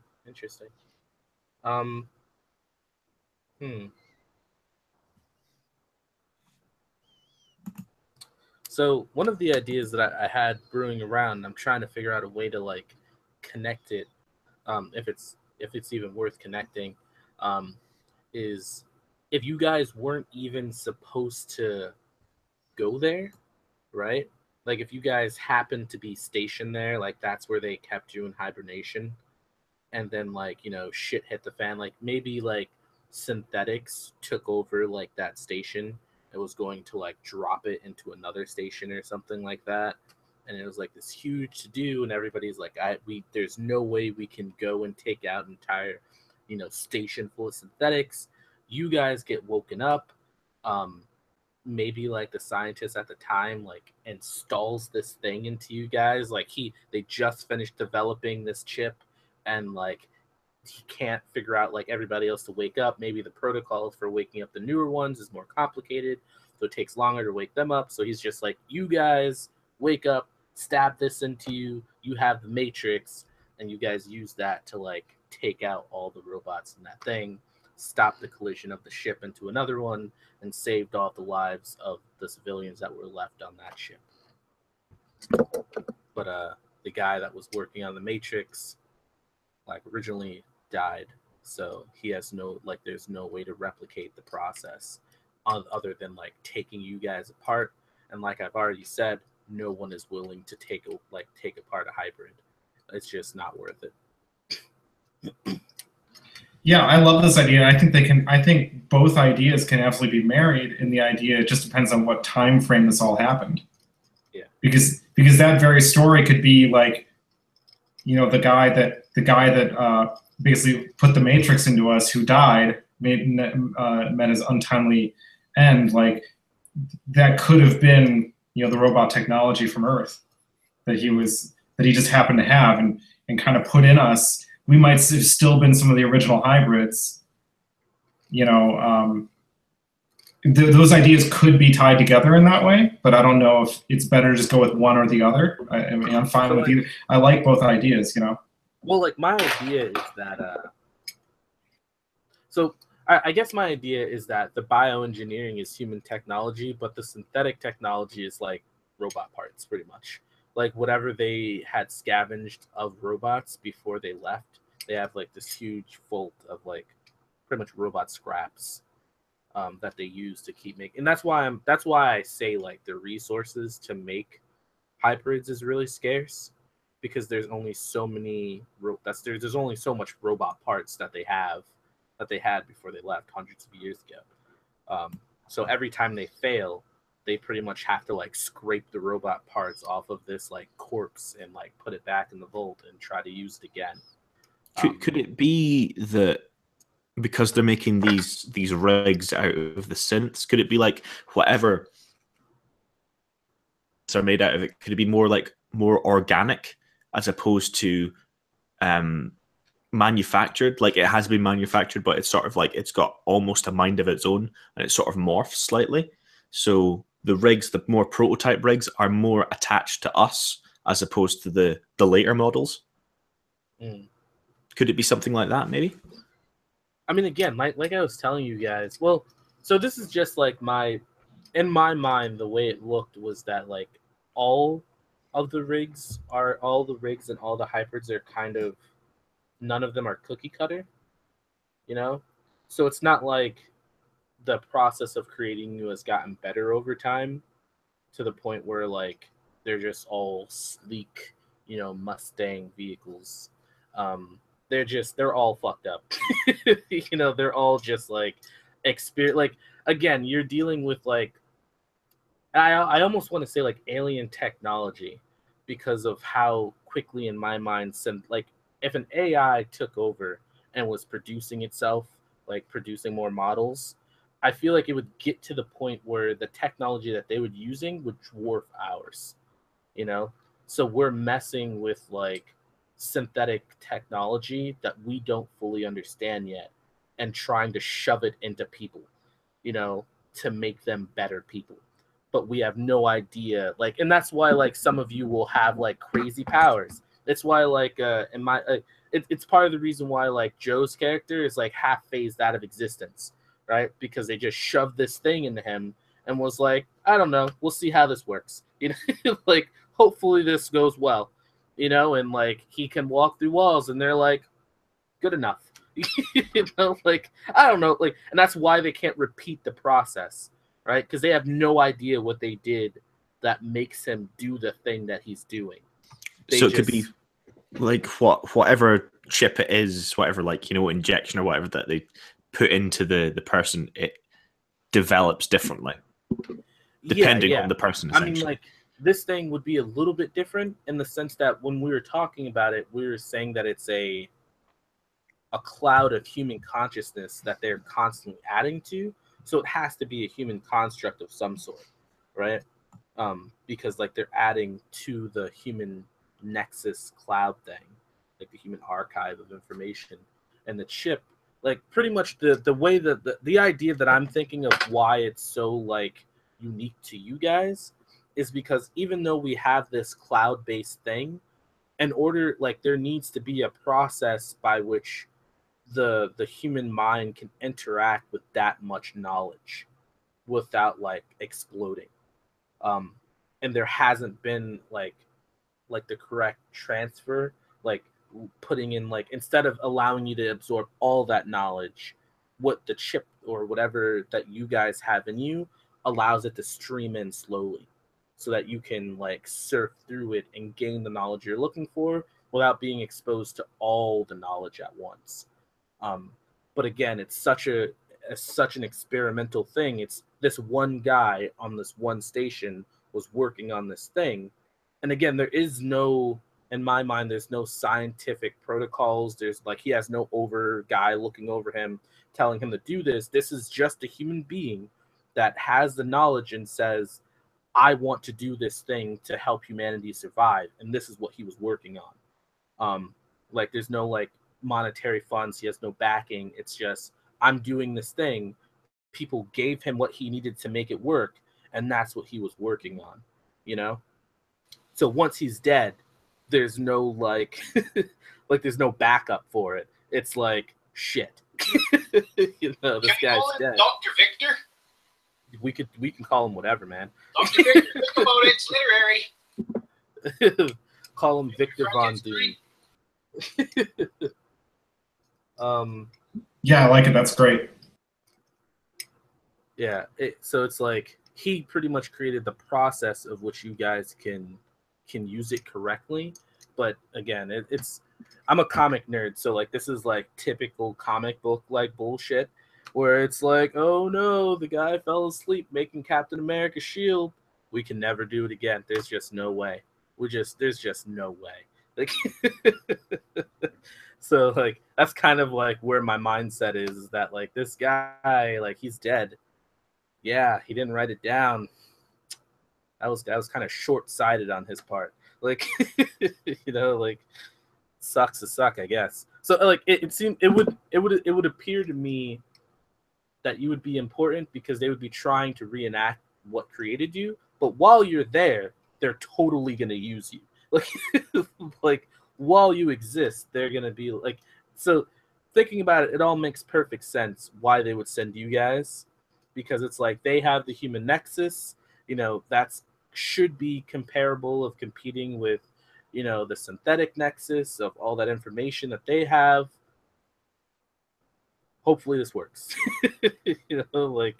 So one of the ideas that I had brewing around, and I'm trying to figure out a way to like connect it, if it's even worth connecting, is if you guys weren't even supposed to go there, right? Like if you guys happened to be stationed there, like that's where they kept you in hibernation, and then like shit hit the fan, like maybe like synthetics took over like that station. It was going to like drop it into another station or something like that, and it was like this huge to do, and everybody's like, there's no way we can go and take out an entire station full of synthetics. You guys get woken up. Maybe like the scientist at the time like installs this thing into you guys, like they just finished developing this chip, and like he can't figure out like everybody else to wake up. Maybe the protocol for waking up the newer ones is more complicated, so it takes longer to wake them up. So he's just like, you guys wake up, stab this into you, you have the matrix, and you guys use that to like take out all the robots in that thing, stop the collision of the ship into another one, and saved all the lives of the civilians that were left on that ship. But the guy that was working on the matrix like originally died, so he has there's no way to replicate the process other than like taking you guys apart. And like I've already said, no one is willing to take apart a hybrid. It's just not worth it. Yeah, I love this idea. I think both ideas can absolutely be married in the idea. It just depends on what time frame this all happened. Yeah. Because that very story could be like, the guy that basically put the matrix into us, who died, met his untimely end. Like that could have been the robot technology from Earth that he just happened to have and kind of put in us. We might have still been some of the original hybrids. Those ideas could be tied together in that way, but I don't know if it's better to just go with one or the other. I mean, I'm fine with either. I like both ideas, Well, like my idea is that. So I guess my idea is that the bioengineering is human technology, but the synthetic technology is like robot parts, pretty much. like whatever they had scavenged of robots before they left, they have like this huge vault of like pretty much robot scraps that they use to keep making. And that's why I say like the resources to make hybrids is really scarce, because there's only so many there's only so much robot parts that they had before they left hundreds of years ago. So every time they fail, they pretty much have to like scrape the robot parts off of this like corpse and like put it back in the vault and try to use it again. Could it be that because they're making these rigs out of the synths, could it be like whatever are made out of it, could it be more organic as opposed to manufactured? Like it has been manufactured, but it's sort of like it's got almost a mind of its own, and it sort of morphs slightly. So the rigs, the more prototype rigs, are more attached to us as opposed to the later models. Could it be something like that, maybe? I mean, again, like I was telling you guys, well, so this is just like in my mind, the way it looked was that like all the rigs and all the hybrids are kind of, none of them are cookie cutter, you know? So it's not like the process of creating new has gotten better over time to the point where like they're just all sleek, you know, Mustang vehicles. They're all fucked up. You know, they're all just like like again, you're dealing with like I almost want to say like alien technology, because of how quickly in my mind like if an AI took over and was producing itself, like producing more models, I feel like it would get to the point where the technology that they would using would dwarf ours, you know? So we're messing with like synthetic technology that we don't fully understand yet and trying to shove it into people, you know, to make them better people. But we have no idea, like, and that's why like some of you will have like crazy powers. It's why like it's part of the reason why like Joe's character is like half phased out of existence, right? Because they just shoved this thing into him and was like, I don't know, we'll see how this works. You know, like hopefully this goes well, you know, and like he can walk through walls and they're like, good enough. You know, like I don't know, like, and that's why they can't repeat the process, right? Because they have no idea what they did that makes him do the thing that he's doing. So it could be like whatever chip it is, whatever like, you know, injection or whatever that they put into the person, it develops differently depending on the person. I mean, like this thing would be a little bit different in the sense that when we were talking about it, we were saying that it's a cloud of human consciousness that they're constantly adding to. So it has to be a human construct of some sort, right? Because like they're adding to the human nexus cloud thing, like the human archive of information, and the chip, like pretty much the way that the idea that I'm thinking of why it's so like unique to you guys is because even though we have this cloud-based thing, in order, like there needs to be a process by which the human mind can interact with that much knowledge without like exploding. And there hasn't been like the correct transfer, like putting in like, instead of allowing you to absorb all that knowledge, what the chip or whatever that you guys have in you allows it to stream in slowly so that you can like surf through it and gain the knowledge you're looking for without being exposed to all the knowledge at once. But again, it's such an experimental thing. It's this one guy on this one station was working on this thing. And again, there is no, in my mind, there's no scientific protocols. There's like, he has no guy looking over him, telling him to do this. This is just a human being that has the knowledge and says, I want to do this thing to help humanity survive. And this is what he was working on. Like there's no like monetary funds. He has no backing. It's just, I'm doing this thing. People gave him what he needed to make it work. And that's what he was working on, you know? So once he's dead, there's no like, like there's no backup for it. It's like, shit. You know, this guy's dead. Dr. Victor? We can call him whatever, man. Dr. Victor, think about it. It's literary. Call him Victor Von Doom. Yeah, I like it. That's great. Yeah, so it's like he pretty much created the process of which you guys can use it correctly. But again, it's I'm a comic nerd, so like this is like typical comic book like bullshit, where it's like, oh no, the guy fell asleep making Captain America's shield. We can never do it again. There's just no way. There's just no way. Like, so like that's kind of like where my mindset is that like this guy, like he's dead. Yeah, he didn't write it down. That was kind of short-sighted on his part. Like, you know, like sucks to suck, I guess. So like it seemed it would appear to me that you would be important because they would be trying to reenact what created you, but while you're there, they're totally gonna use you. Like, like while you exist, they're gonna be like. So thinking about it, it all makes perfect sense why they would send you guys, because it's like they have the human nexus. You know, that's should be comparable of competing with, you know, the synthetic nexus of all that information that they have. Hopefully this works. You know, like,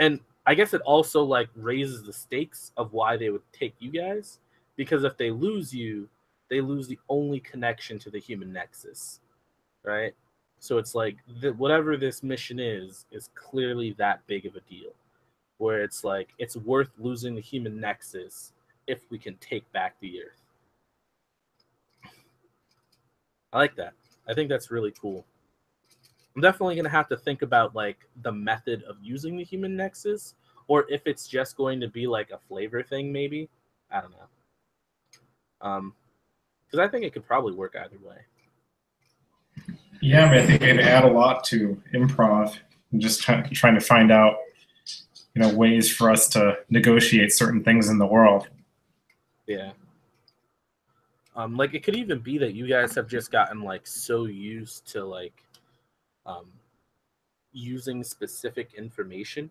and I guess it also like raises the stakes of why they would take you guys, because if they lose you, they lose the only connection to the human nexus, right? So it's like whatever this mission is clearly that big of a deal, where it's like it's worth losing the human nexus if we can take back the Earth. I like that. I think that's really cool. I'm definitely going to have to think about like the method of using the human nexus, or if it's just going to be like a flavor thing, maybe. I don't know. Because I think it could probably work either way. Yeah, I mean, I think it'd add a lot to improv, and just trying to find out, you know, ways for us to negotiate certain things in the world. Yeah. Like it could even be that you guys have just gotten like so used to like using specific information.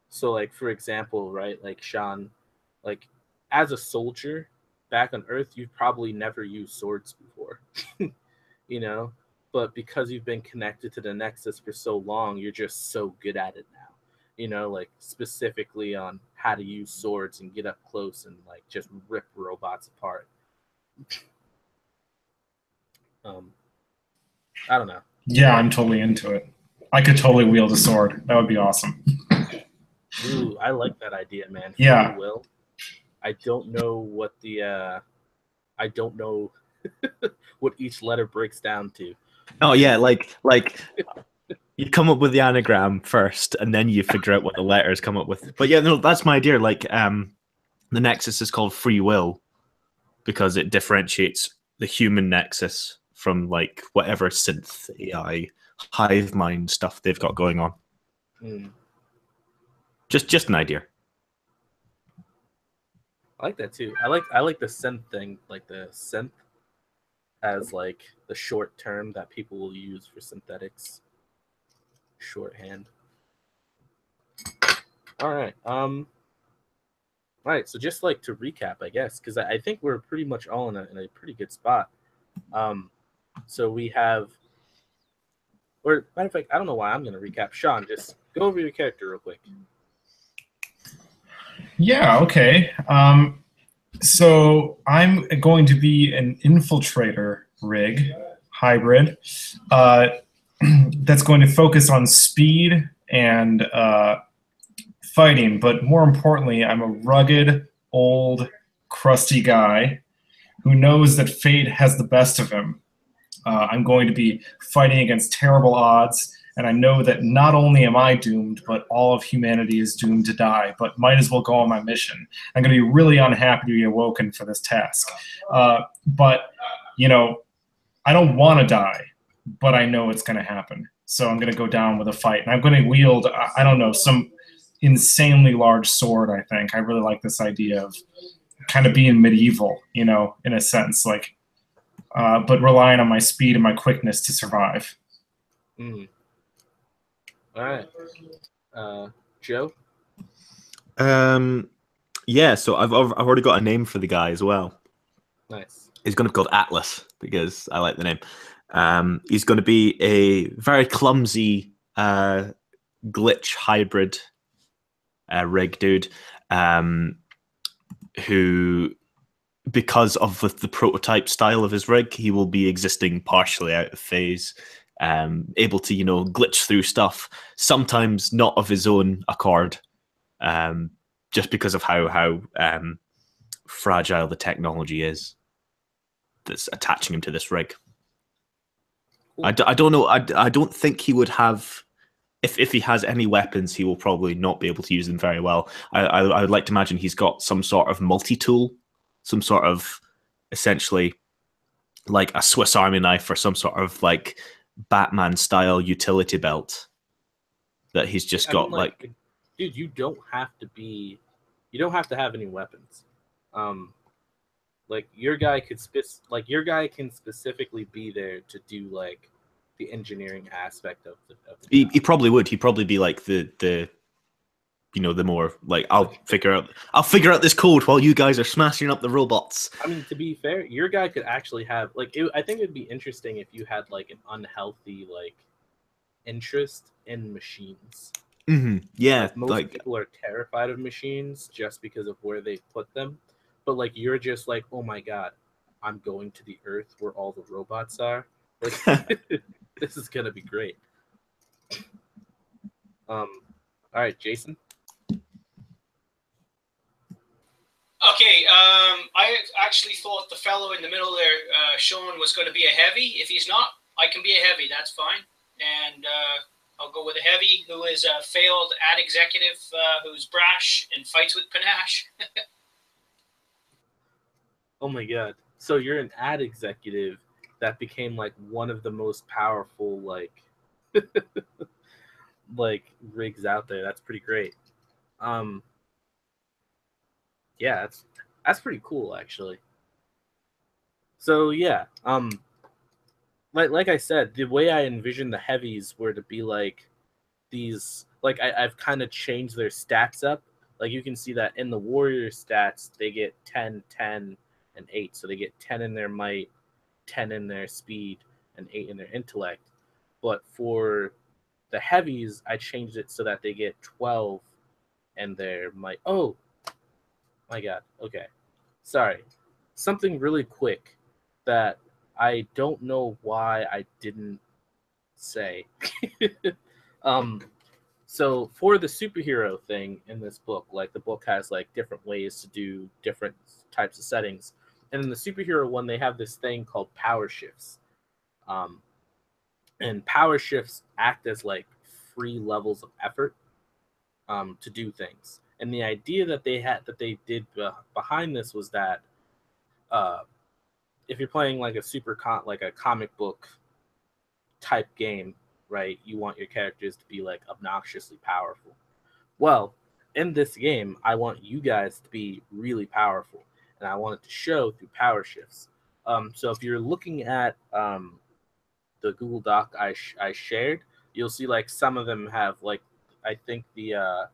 So like for example, right, like Sean, like as a soldier back on Earth, you've probably never used swords before. You know, but because you've been connected to the Nexus for so long, you're just so good at it now. You know, like specifically on how to use swords and get up close and like just rip robots apart. I don't know. Yeah, I'm totally into it. I could totally wield a sword. That would be awesome. Ooh, I like that idea, man. Yeah. Free will. I don't know what the I don't know what each letter breaks down to. Oh yeah, like you come up with the anagram first, and then you figure out what the letters come up with. But yeah, no, that's my idea. Like, the nexus is called free will because it differentiates the human nexus from like whatever synth AI hive mind stuff they've got going on. Just an idea. I like that too. I like the synth thing, like the synth as like the short term that people will use for synthetics. Shorthand. All right. All right. So just like to recap, I guess, because I think we're pretty much all in a pretty good spot. So we have, or matter of fact, I don't know why I'm going to recap. Sean, just go over your character real quick. Yeah. Okay. So I'm going to be an infiltrator rig hybrid that's going to focus on speed and fighting, but more importantly, I'm a rugged, old, crusty guy who knows that fate has the best of him. I'm going to be fighting against terrible odds, and I know that not only am I doomed, but all of humanity is doomed to die, but might as well go on my mission. I'm going to be really unhappy to be awoken for this task. But, you know, I don't want to die, but I know it's going to happen. So I'm going to go down with a fight. And I'm going to wield, I don't know, some insanely large sword, I think. I really like this idea of kind of being medieval, you know, in a sense, like, but relying on my speed and my quickness to survive. All right. Joe? Yeah, so I've already got a name for the guy as well. Nice. He's going to be called Atlas because I like the name. He's going to be a very clumsy glitch hybrid rig dude who, because of the prototype style of his rig, he will be existing partially out of phase, able to, glitch through stuff, sometimes not of his own accord, just because of how fragile the technology is that's attaching him to this rig. Cool. I don't know. I don't think he would have. If he has any weapons, he will probably not be able to use them very well. I would like to imagine he's got some sort of multi-tool, some sort of essentially like a Swiss Army knife or some sort of like Batman-style utility belt that he's just got. Dude, you don't have to have any weapons. Like your guy can specifically be there to do like the engineering aspect of the He probably would. He'd probably be like the more like I'll figure out this code while you guys are smashing up the robots. I mean, to be fair, your guy could actually have I think it'd be interesting if you had like an unhealthy like interest in machines. Mm-hmm. Yeah, most people are terrified of machines just because of where they put them. But like you're just like, oh my god, I'm going to the Earth where all the robots are. Like, this is gonna be great. All right, Jason. Okay, I actually thought the fellow in the middle there, Sean, was going to be a heavy. If he's not, I can be a heavy. That's fine. And I'll go with a heavy who is a failed ad executive who's brash and fights with panache. Oh my god. So you're an ad executive that became like one of the most powerful like like rigs out there. That's pretty great. Yeah, that's pretty cool actually. So yeah, like I said, the way I envisioned the heavies were to be like these like I've kind of changed their stats up. Like you can see that in the warrior stats, they get 10, 10, and 8. So they get 10 in their might, 10 in their speed, and 8 in their intellect. But for the heavies, I changed it so that they get 12 in their might. Oh my god. Okay. Sorry. Something really quick that I don't know why I didn't say. So for the superhero thing in this book, like the book has like different ways to do different types of settings. And in the superhero one, they have this thing called power shifts. And power shifts act as like free levels of effort to do things. And the idea that they did behind this was that if you're playing like like a comic book type game, right? You want your characters to be like obnoxiously powerful. Well, in this game, I want you guys to be really powerful, and I want it to show through power shifts. So if you're looking at the Google Doc I shared, you'll see like some of them have like I think the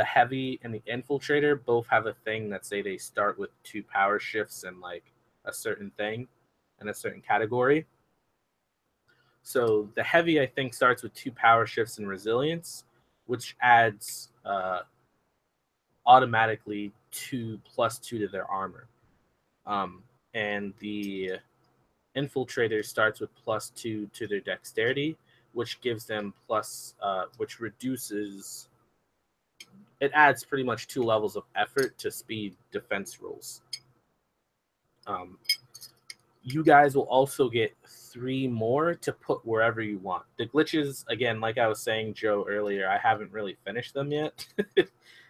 heavy and the infiltrator both have a thing that say they start with 2 power shifts and like a certain thing in a certain category. So the heavy, I think, starts with 2 power shifts and resilience, which adds automatically 2 + 2 to their armor. And the infiltrator starts with +2 to their dexterity, which gives them which reduces. It adds pretty much 2 levels of effort to speed defense rolls. You guys will also get 3 more to put wherever you want. The glitches, again, like I was saying, Joe, earlier, I haven't really finished them yet.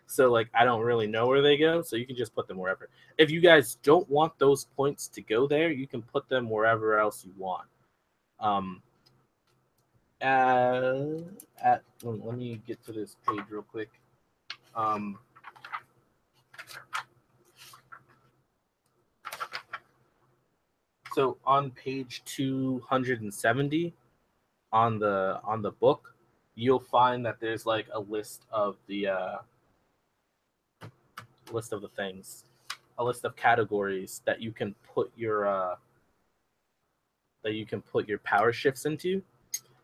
So, like, I don't really know where they go. So you can just put them wherever. If you guys don't want those points to go there, you can put them wherever else you want. Let me get to this page real quick. So on page 270 on the book, you'll find that there's like a list of the list of the things, a list of categories that you can put your power shifts into.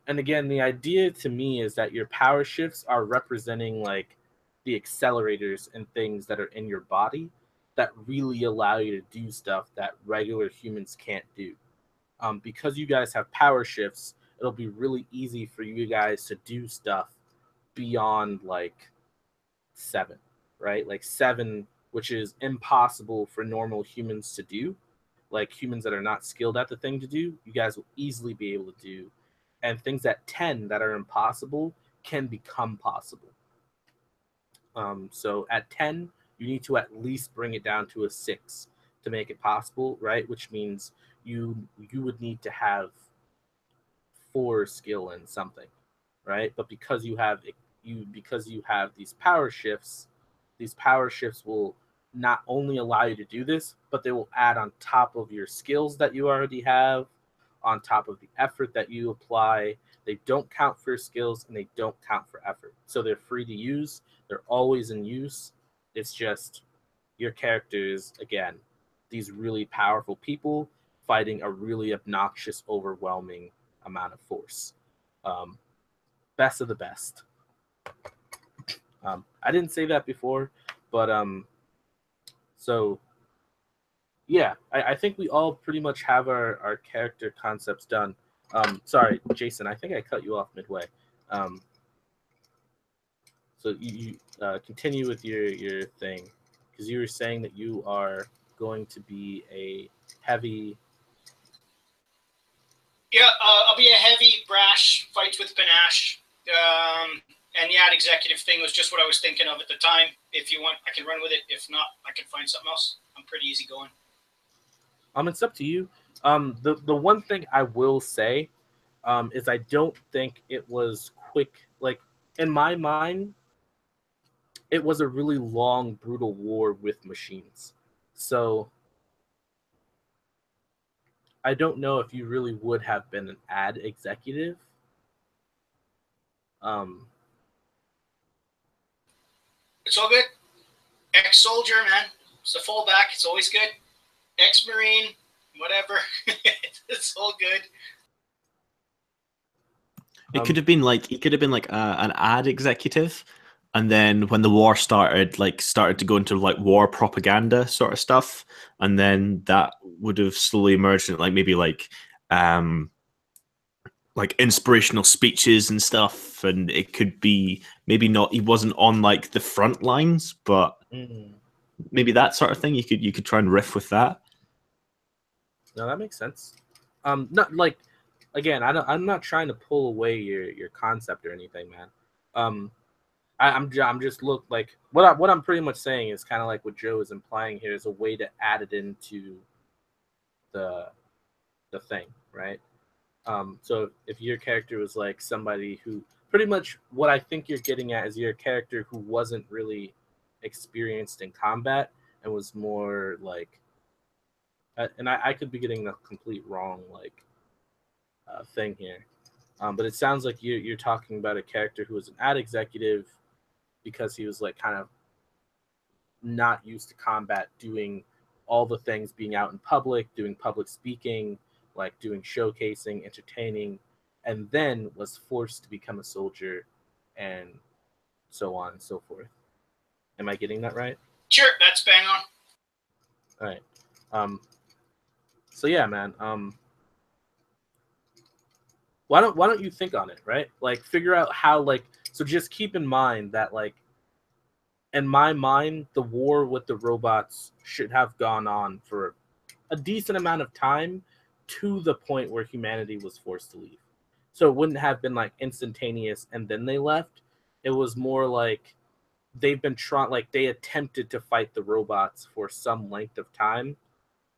And again, the idea to me is that your power shifts are representing like the accelerators and things that are in your body that really allow you to do stuff that regular humans can't do. Because you guys have power shifts, it'll be really easy for you guys to do stuff beyond like 7, right? Like 7, which is impossible for normal humans to do, like humans that are not skilled at the thing to do, you guys will easily be able to do. And things at 10 that are impossible can become possible. So at 10, you need to at least bring it down to a 6 to make it possible, right? Which means you would need to have 4 skill in something, right? But because you have these power shifts will not only allow you to do this, but they will add on top of your skills that you already have, on top of the effort that you apply. They don't count for skills and they don't count for effort. So they're free to use. They're always in use. It's just your characters, again, these really powerful people fighting a really obnoxious, overwhelming amount of force. Best of the best. I didn't say that before, but so yeah, I think we all pretty much have our character concepts done. Sorry, Jason, I think I cut you off midway. So you continue with your thing, because you were saying that you are going to be a heavy. Yeah, I'll be a heavy, brash, fights with panache. And the ad executive thing was just what I was thinking of at the time. If you want, I can run with it. If not, I can find something else. I'm pretty easy going. It's up to you. The one thing I will say is I don't think it was quick. Like, in my mind, it was a really long, brutal war with machines. So I don't know if you really would have been an ad executive. It's all good. Ex-soldier, man. It's a fallback. It's always good. Ex-Marine, whatever. It's all good. It could have been like an ad executive, and then when the war started to go into like war propaganda sort of stuff, and then that would have slowly emerged into like inspirational speeches and stuff. And it could be maybe not, he wasn't on like the front lines, but maybe that sort of thing. You could try and riff with that. No, that makes sense. Not like, again, I'm not trying to pull away your concept or anything, man. I'm just like what I'm pretty much saying is kind of like what Joe is implying here is a way to add it into the thing, right? So if your character was like somebody who pretty much what I think you're getting at is you're a character who wasn't really experienced in combat and was more like, and I could be getting the complete wrong thing here, but it sounds like you're talking about a character who was an ad executive because he was like kind of not used to combat, doing all the things, being out in public, doing public speaking, like doing showcasing, entertaining, and then was forced to become a soldier and so on and so forth. Am I getting that right? Sure, that's bang on. All right. So yeah, man. Why don't you think on it, right? Like figure out how, like, so just keep in mind that, like, in my mind, the war with the robots should have gone on for a decent amount of time to the point where humanity was forced to leave. So it wouldn't have been like instantaneous and then they left. It was more like they've been trying, like they attempted to fight the robots for some length of time,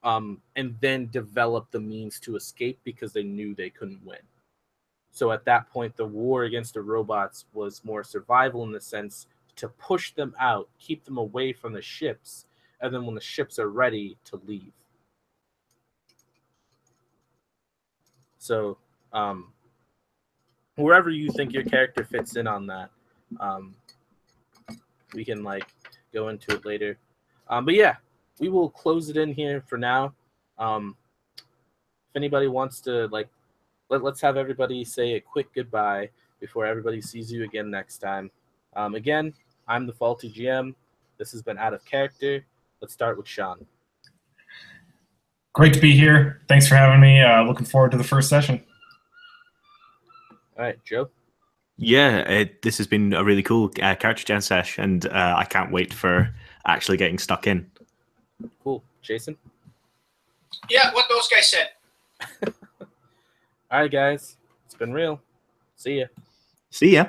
and then developed the means to escape because they knew they couldn't win. So at that point, the war against the robots was more survival in the sense to push them out, keep them away from the ships, and then when the ships are ready, to leave. So wherever you think your character fits in on that, we can like go into it later. But yeah, we will close it in here for now. If anybody wants to let's have everybody say a quick goodbye before everybody sees you again next time. Again, I'm the Faulty GM. This has been Out of Character. Let's start with Sean. Great to be here. Thanks for having me. Looking forward to the first session. All right, Joe. Yeah, this has been a really cool character gen sesh, and I can't wait for actually getting stuck in. Cool. Jason? Yeah, what those guys said. All right, guys. It's been real. See ya. See ya.